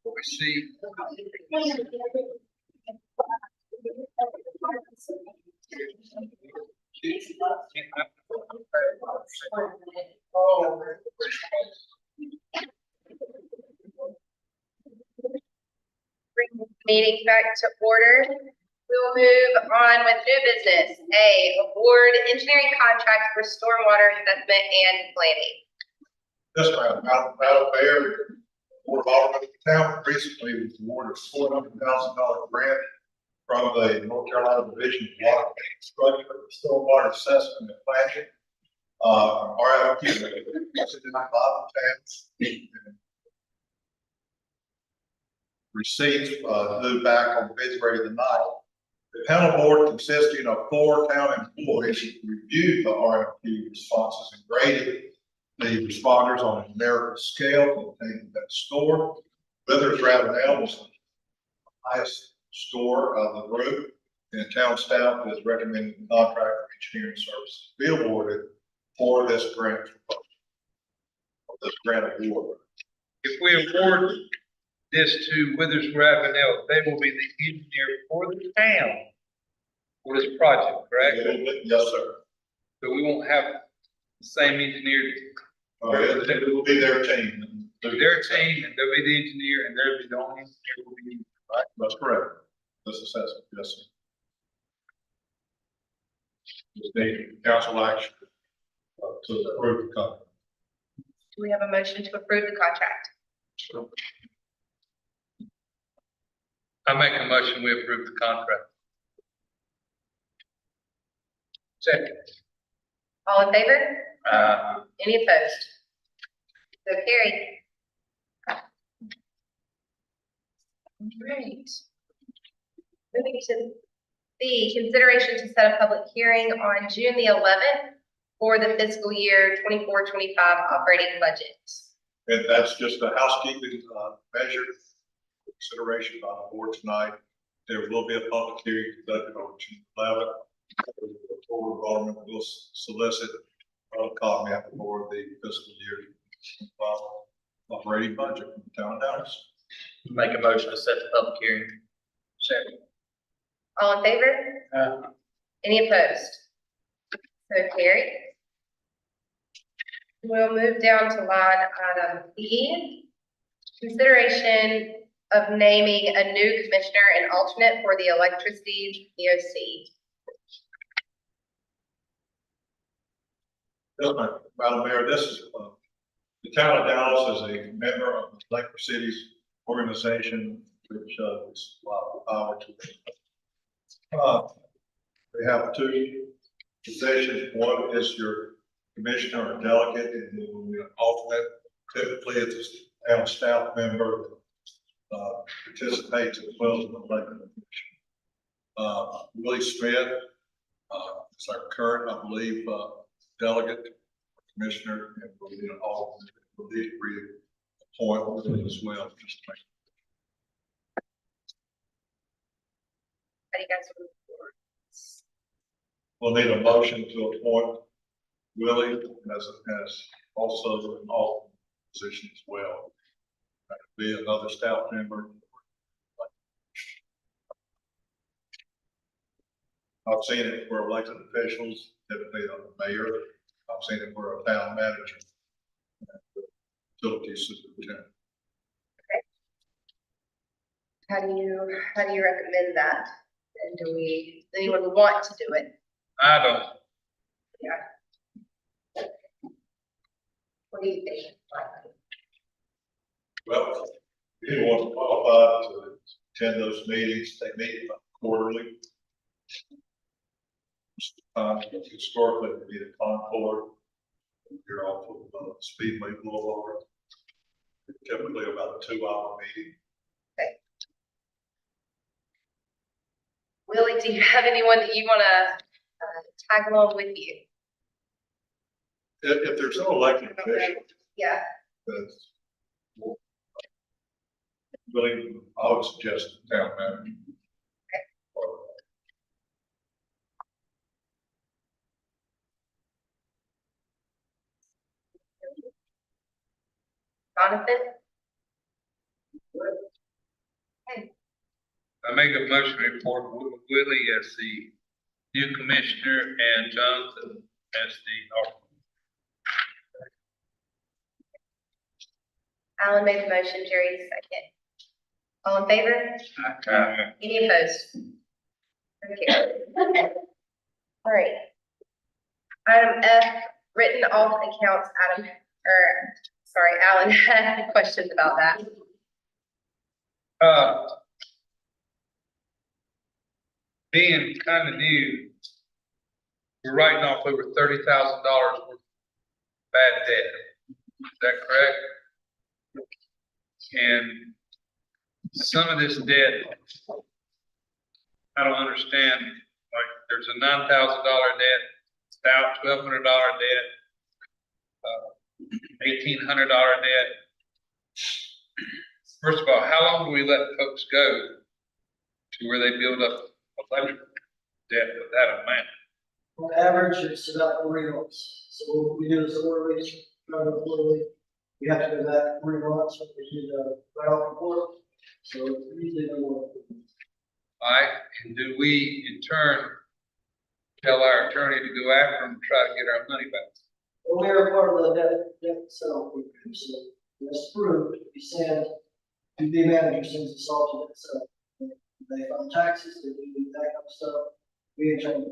Speaker 1: We see.
Speaker 2: Bring the meeting back to order. We will move on with new business. A, award engineering contract for stormwater assessment and planning.
Speaker 4: Yes, ma'am. Madam Mayor, Board of Aldermen, the town recently was awarded $400,000 grant from the North Carolina Division of Water Infrastructure for stormwater assessment and planning. RFQ, it's in my bottom tabs. Receipts, due back on February the 9th. The panel board consisting of 4 town employees reviewed the RFQ responses and graded the responders on a numerical scale and taking that score. Withers Ravenel was the highest score of the group, and town staff is recommending the contract for engineering services be awarded for this grant proposal. This grant award.
Speaker 3: If we award this to Withers Ravenel, they will be the engineer for the town for this project, correct?
Speaker 4: Yes, sir.
Speaker 3: So we won't have the same engineer.
Speaker 4: It will be their team.
Speaker 3: Their team, and they'll be the engineer, and they'll be the only engineer will be.
Speaker 4: Right, that's correct. This assessment, yes, sir. This needed council action to approve the contract.
Speaker 2: Do we have a motion to approve the contract?
Speaker 3: I make a motion, we approve the contract.
Speaker 2: Second. All in favor? Any opposed? So carried. Great. Moving to B, consideration to set a public hearing on June the 11th for the fiscal year 24-25 operating budget.
Speaker 4: And that's just a housekeeping measure consideration by the board tonight. There will be a public hearing conducted on June 11th. The Board of Aldermen will solicit a comment for the fiscal year operating budget from the town of Dallas.
Speaker 3: Make a motion to set the public hearing.
Speaker 4: Second.
Speaker 2: All in favor? Any opposed? So carried. We'll move down to line item B, consideration of naming a new commissioner and alternate for the electricity EOC.
Speaker 4: Yes, Madam Mayor, this is, the town of Dallas is a member of the Lake Cities organization, which is power to. We have 2 positions. One is your commissioner or delegate, and then we have an alternate. Typically, it's a town staff member participates as well as the elected official. Willie Smith is our current, I believe, delegate, commissioner, and will be an alternate. Will be reappointed as well. Just to make.
Speaker 2: How do you guys move forward?
Speaker 4: We'll need a motion to appoint Willie as also an alternate position as well. That could be another staff member. I've seen it for elected officials, typically the mayor. I've seen it for a town manager, utility superintendent.
Speaker 2: How do you recommend that? And does anyone want to do it?
Speaker 3: I don't.
Speaker 2: Yeah. What do you think?
Speaker 4: Well, anyone qualified to attend those meetings, they meet quarterly. Historically, it would be the Concord. You're off of Speedway Boulevard. Typically about a 2-hour meeting.
Speaker 2: Willie, do you have anyone that you want to tag along with you?
Speaker 4: If there's no elected official,
Speaker 2: Yeah.
Speaker 4: that's really, I would suggest the town manager.
Speaker 2: Jonathan?
Speaker 1: I make a motion to report Willie as the new commissioner and Jonathan as the alternate.
Speaker 2: Alan made the motion, Jerry second. All in favor? Any opposed? Okay. All right. Item F, written off accounts, Alan had questions about that.
Speaker 1: Being kind of new, we're writing off over $30,000 worth of bad debt. Is that correct? And some of this debt, I don't understand. Like, there's a $9,000 debt, about $1,200 debt, $1,800 debt. First of all, how long do we let folks go to where they build up electric debt with that amount?
Speaker 13: On average, it's about 3 months. So what we do is quarterly, quarterly. We have to go back 3 months, we do the right report. So it's usually no more.
Speaker 1: All right, and do we in turn tell our attorney to go after them and try to get our money back?
Speaker 13: Well, we are part of the debt settlement program, so that's approved, we send, the manager sends us all to that settlement. They file taxes, they do that kind of stuff, we intern.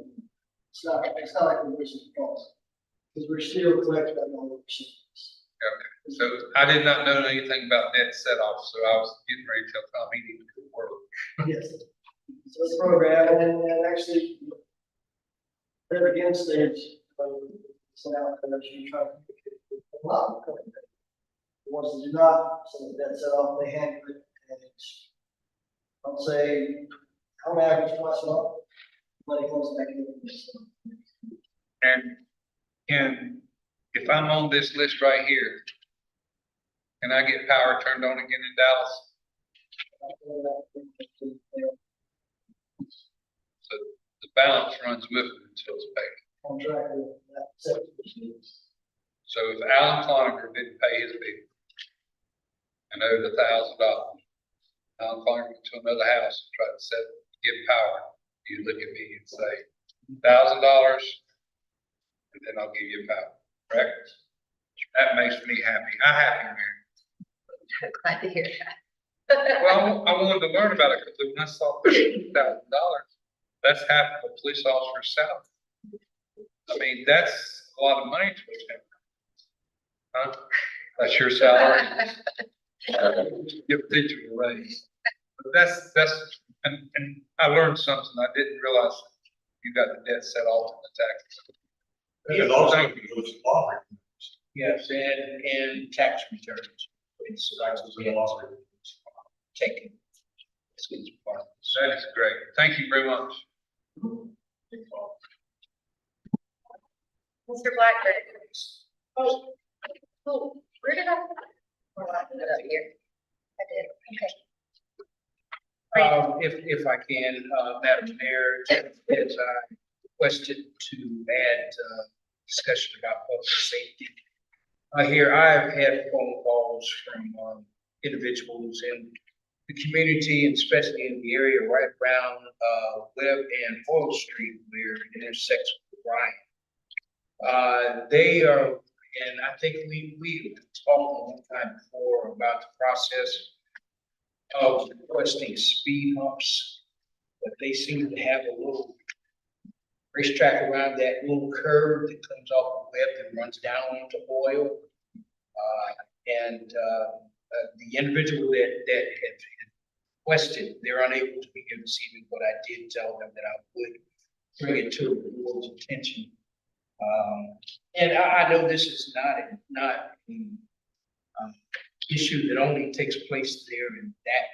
Speaker 13: It's not like we're losing the cost, because we're still collecting that $100%.
Speaker 1: Okay, so I did not know anything about debt set off, so I was getting ready to tell Tom he needed to work.
Speaker 13: Yes. So it's a program, and actually, they're against stage, so now, you try to a lot of companies. The ones that do not, so that's off, they handle it, and it's, I'll say, on average, twice a month, money comes back in.
Speaker 1: And if I'm on this list right here, can I get power turned on again in Dallas? So the balance runs with it until it's paid.
Speaker 13: Contract with that section.
Speaker 1: So if Alan Cloninger didn't pay his bill and owed $1,000, Alan Cloninger went to another house and tried to get power, you look at me and say, $1,000, and then I'll give you power, correct? That makes me happy. I'm happy, Mary.
Speaker 2: Glad to hear that.
Speaker 1: Well, I wanted to learn about it because when I saw $15,000, that's half of a police officer's salary. I mean, that's a lot of money to a town. Huh? That's your salary. Give a teacher a raise. But and I learned something. I didn't realize you got the debt set off in the taxes.
Speaker 4: And also, it was lottery.
Speaker 3: Yes, and tax returns. It's taken.
Speaker 1: That is great. Thank you very much.
Speaker 2: Mr. Blackburn. Oh, where did I? Oh, I put it up here. I did, okay.
Speaker 3: If I can, Madam Mayor, as I requested to add, discussion about public safety. Here, I've had phone calls from, individuals in the community, and especially in the area right around, Webb and Oil Street, where it intersects with Ryan. They are, and I think we talked one time before about the process of requesting speed humps, but they seem to have a little racetrack around that little curve that comes off of Webb and runs down into Oil. The individual that had requested, they're unable to be here this evening, but I did tell them that I would bring it to the board's attention. And I know this is not an issue that only takes place there in that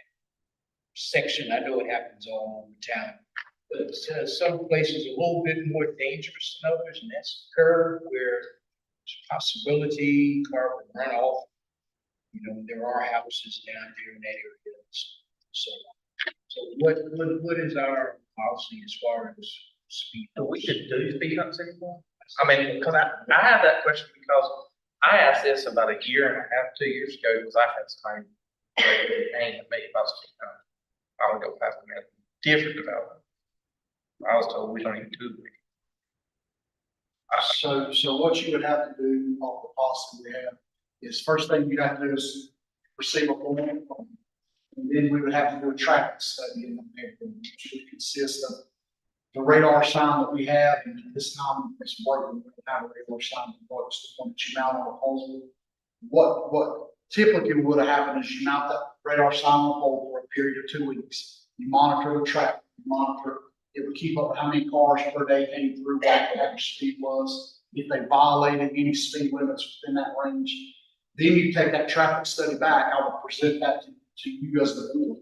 Speaker 3: section. I know it happens all over town. But some places are a little bit more dangerous than others, and that's the curve where there's a possibility car will run off You know, there are houses down there in that area. So, what is our policy as far as speed?
Speaker 14: Do we should do speed humps anymore? I mean, because I have that question because I asked this about a year and a half, 2 years ago, because I had somebody paying me about speed hump. I would go past them at different development. I was told we don't even do it.
Speaker 9: So what you would have to do on the policy we have is first thing you have to do is receive a form. And then we would have to do a traffic study in the neighborhood, which would consist of the radar sign that we have, and this time it's working, we have a radar sign that works, the one that you mount on the pole. What typically would have happened is you mount that radar sign on the pole for a period of 2 weeks. You monitor the traffic, you monitor, it would keep up with how many cars per day came through, what the average speed was. If they violated any speed limits within that range, then you take that traffic study back, I would present that to you as the board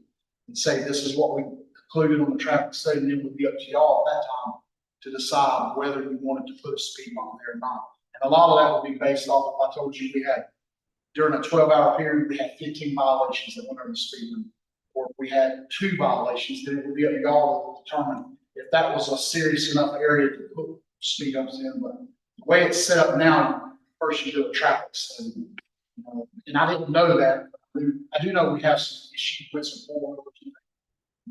Speaker 9: and say, this is what we concluded on the traffic study, and it would be up to y'all at that time to decide whether you wanted to put a speed bump there or not. And a lot of that would be based off of, I told you, we had, during a 12-hour period, we had 15 violations that went over the speed limit. Or if we had 2 violations, then it would be up to y'all to determine if that was a serious enough area to put speed bumps in. But the way it's set up now, first you do a traffic study. And I didn't know that. I do know we have some issues with some four-wheelers,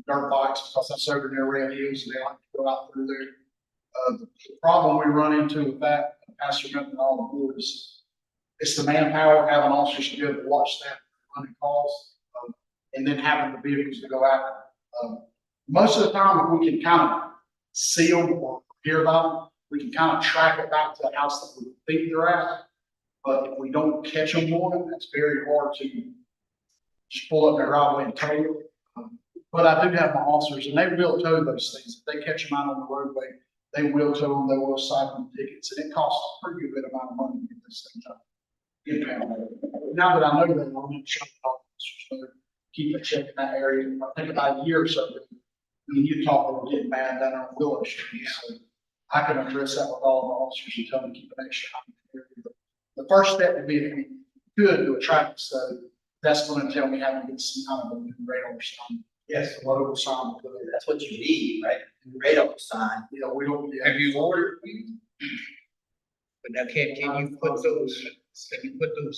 Speaker 9: dirt bikes, because that's over near Red Hills, and they like to go out through there. The problem we run into with that, Pastor Benton and all the boards, it's the manpower, having officers to be able to watch that running calls, and then having the vehicles to go after. Most of the time, if we can kind of see them or hear about them, we can kind of track it back to the house that we think they're at. But if we don't catch them on it, that's very hard to just pull up their driveway and tow it. But I do have my officers, and they will tow those things. If they catch them out on the roadway, they will tow them, they will cite them tickets, and it costs a pretty good bit amount of money to get this thing done. Now that I know that, I'm going to check officers, so keep a check in that area. I think about a year or so ago, when you talk about getting bad down on Willow Street, so I can address that with all the officers and tell them to keep an extra eye. The first step would be if we could do a traffic study. That's going to tell me how to get some kind of a new radar sign.
Speaker 13: Yes,
Speaker 9: A local sign.
Speaker 13: that's what you need, right? Radar sign.
Speaker 9: You know, we don't.
Speaker 3: Have you ordered? But now can you put those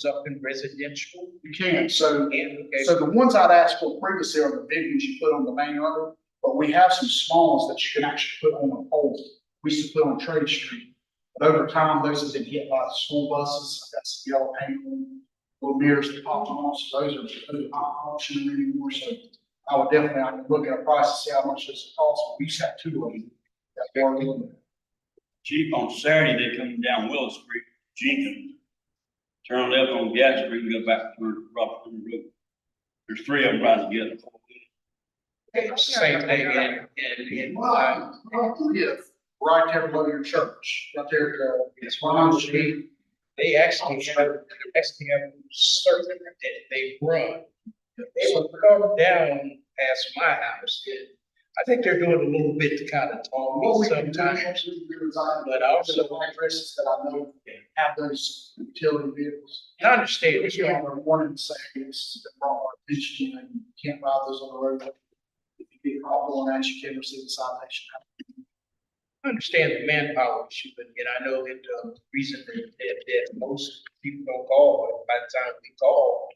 Speaker 3: up in residential?
Speaker 9: You can, so,
Speaker 3: Okay.
Speaker 9: so the ones I'd asked for previously are the big ones you put on the main road, but we have some small ones that you can actually put on the pole. We used to put on Trade Street, but over time, those have been hit by the school buses, that's yellow paint on them, little mirrors that pop on, so those are not optional anymore, so I would definitely, I can look at a price and see how much this costs, we used to have 2 of them. That were in there.
Speaker 15: Chief, on Saturday, they coming down Willow Street, Jenkins. Turn left on Gas Street and go back to Robert Road. There's 3 of them right together.
Speaker 3: Same thing in
Speaker 9: Yeah, right there below your church, right there,
Speaker 3: it's 100 feet. They actually have certain that they run. They will come down past my house. I think they're doing a little bit to kind of talk me sometimes, but also
Speaker 9: addresses that I know have those utility vehicles.
Speaker 3: I understand.
Speaker 9: If you have a warning saying it's brought our attention and you can't ride those on the road. If you get caught on that, you can receive a citation.
Speaker 3: I understand the manpower issue, but again, I know that the reason that most people don't call, but by the time we call,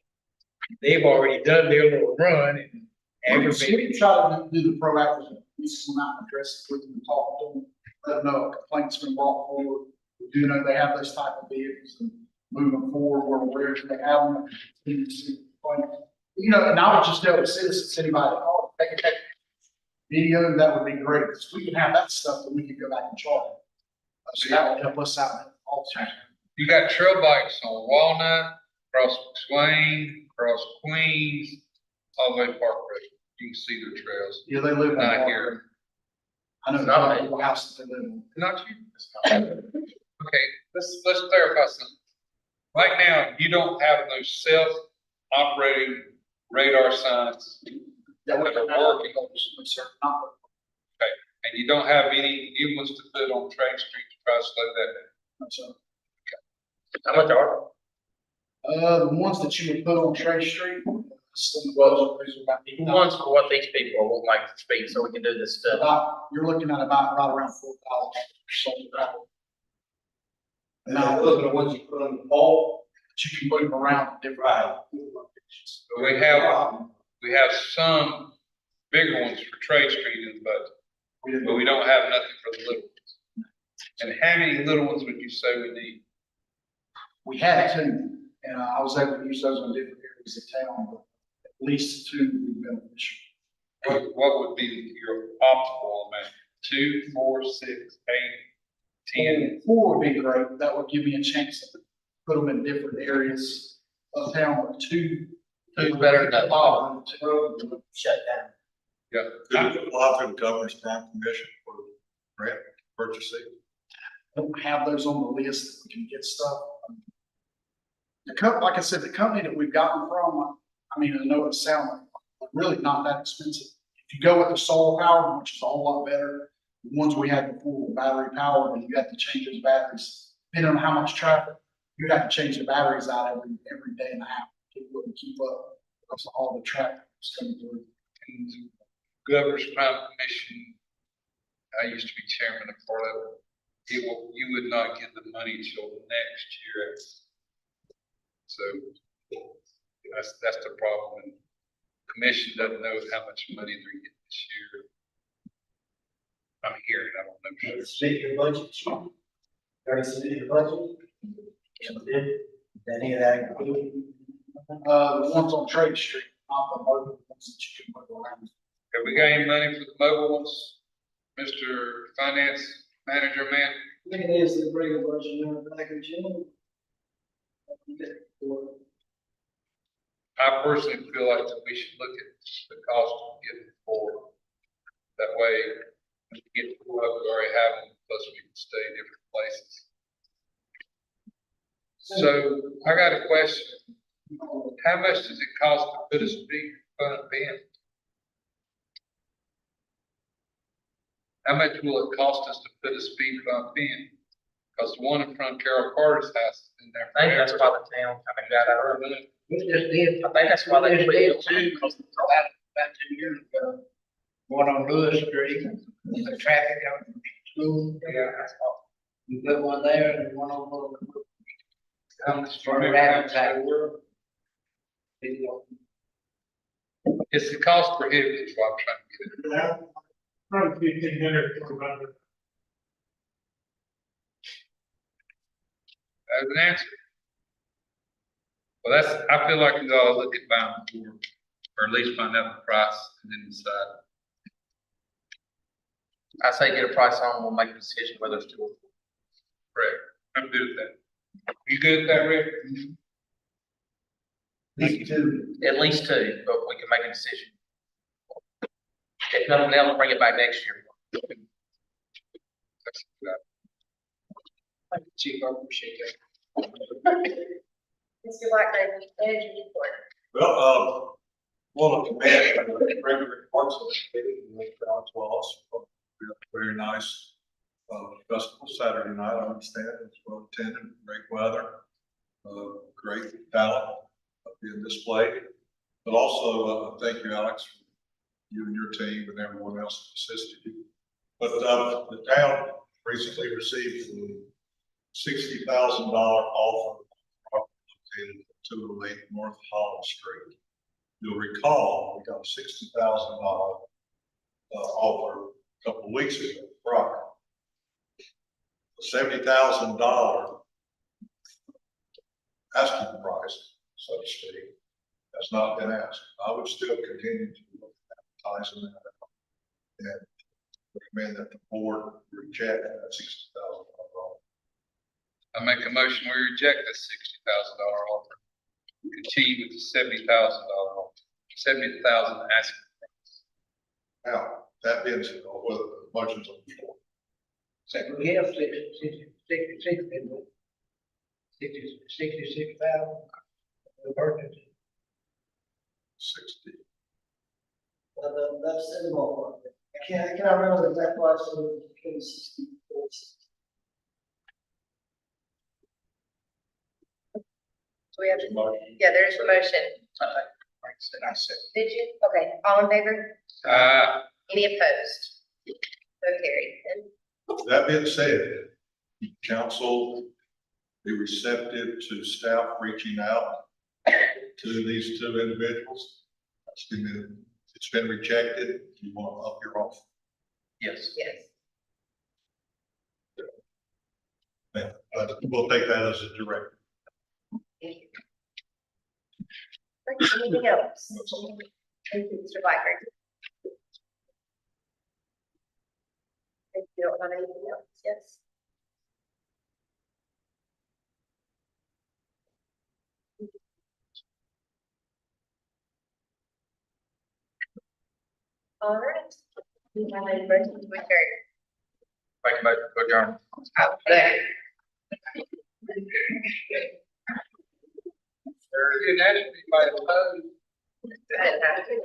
Speaker 3: they've already done their little run and aggravated.
Speaker 9: We try to do the proactive, we come out and address it with them, and talk to them, let them know a complaint's been brought forward. We do know they have those type of vehicles and moving forward, we're aware that they have them. You know, and I would just tell the citizens, anybody, oh, they can take video, that would be great, because we can have that stuff that we can go back and charge. So that would help us out all the time.
Speaker 1: You got trail bikes on Walnut, across McSwain, across Queens, all the way to Park Road. You can see the trails.
Speaker 9: Yeah, they live in
Speaker 1: Not
Speaker 9: Park
Speaker 1: here.
Speaker 9: Road. I know not people house that they live in.
Speaker 1: Not you. Okay, let's clarify something. Right now, you don't have those self-operating radar signs
Speaker 9: That
Speaker 1: that
Speaker 9: we
Speaker 1: are
Speaker 9: can
Speaker 1: working.
Speaker 9: Okay.
Speaker 1: And you don't have any new ones to put on Train Street to try to slow that down.
Speaker 9: So,
Speaker 14: How much are
Speaker 9: The ones that you would put on Trade Street, well, about
Speaker 14: Who wants for what these people would like to speak, so we can do this stuff.
Speaker 9: you're looking at about right around $4 sold gravel.
Speaker 13: Now, those are the ones you put on the pole.
Speaker 9: But you can move around different. locations.
Speaker 1: But we have some bigger ones for Trade Street in the budget, but we don't have nothing for the little ones. And how many little ones would you say we need?
Speaker 9: We had two, and I was able to use those in different areas of town, but at least two would be beneficial.
Speaker 1: What would be your optimal amount? 2, 4, 6, 8, 10?
Speaker 9: Four would be great. That would give me a chance to put them in different areas of town, but two.
Speaker 14: Two's better than nothing.
Speaker 13: Shut down.
Speaker 1: Yeah.
Speaker 4: Could you apply through the Governor's Crime Commission for grant purchasing?
Speaker 9: Don't have those on the list that we can get stuff. Like I said, the company that we've gotten from, I mean, I know it sounds like really not that expensive. If you go with the solar power, which is a whole lot better, the ones we had before were battery powered, and you have to change those batteries. Depending on how much traffic, you have to change the batteries out every day and a half. It wouldn't keep up because of all the traffic that's coming through.
Speaker 1: And Governor's Crime Commission, I used to be chairman of part of it. You would not get the money till next year. So that's the problem. And commission doesn't know how much money they're getting this year. I'm hearing, I don't know. for sure.
Speaker 13: Submit your budget. Already submitted your budget? Did any of that include?
Speaker 9: The ones on Trade Street, not the mobile ones that you can move around.
Speaker 1: Have we got any money for the mobile ones? Mr. Finance Manager, man?
Speaker 13: I think it is the regular budget number back in June.
Speaker 1: I personally feel like that we should look at the cost of getting forward. That way, when we get to what we already have, them, plus we can stay in different places. So I got a question. How much does it cost to put a speed bump in? How much will it cost us to put a speed bump in? Because the one in front of Carol Carter's house is in there.
Speaker 14: I think that's why the town kind of got out of it.
Speaker 13: We just did.
Speaker 14: I think that's why they put it
Speaker 13: Two, about 2 years ago. One on Lewis Street, the traffic out from school.
Speaker 14: Yeah, that's all.
Speaker 13: We put one there and one on Lewis.
Speaker 1: It's the cost prohibitive, is what I'm trying to get at.
Speaker 10: Probably 1,500 for about it.
Speaker 1: As an answer. Well, I feel like we ought to look at buying before, or at least find out the price and then decide.
Speaker 14: I say get a price on, we'll make a decision whether it's 2 or 4.
Speaker 1: Correct. I'm good with that. You good with that, Rick?
Speaker 13: These two.
Speaker 14: At least 2, but we can make a decision. If nothing else, bring it back next year.
Speaker 1: That's good.
Speaker 9: Thank you, Chief, I appreciate that.
Speaker 2: Mr. Blackman, manager report.
Speaker 4: Well, want to commend the regular reports of the committee and the crowd to us. Very nice festival Saturday night, I understand. It's well attended, great weather, great talent being displayed. But also, thank you, Alex, for you and your team and everyone else that assisted you. But the town recently received a $60,000 offer located at 208 North Holland Street. You'll recall, we got a $60,000 offer a couple of weeks ago, prior. The $70,000 asking price, so to speak, has not been asked. I would still continue to look at advertising that and recommend that the board reject that $60,000 offer.
Speaker 1: I make a motion, we reject this $60,000 offer. Continue with the $70,000 offer, 70,000 asking price.
Speaker 4: Now, that being said, whether the motion's on the floor.
Speaker 13: So we have 66,000. The purchase.
Speaker 4: 60.
Speaker 13: That's in the ballpark. I can't remember the exact price, so it was between 64.
Speaker 2: Do we have, yeah, there's the motion.
Speaker 3: And I said,
Speaker 2: Did you? Okay, all in favor? Any opposed? So carried. And
Speaker 4: That being said, council be receptive to staff reaching out to these two individuals. It's been rejected. You want to up your offer.
Speaker 14: Yes.
Speaker 2: yes.
Speaker 4: But we'll take that as a direct.
Speaker 2: Thank you. Right, anything else? Thank you, Mr. Blackburn. If you don't have anything else, yes. All right. We have a motion to adjourn.
Speaker 14: Make a motion to adjourn.
Speaker 3: unanimously by opposed.
Speaker 2: Fantastic.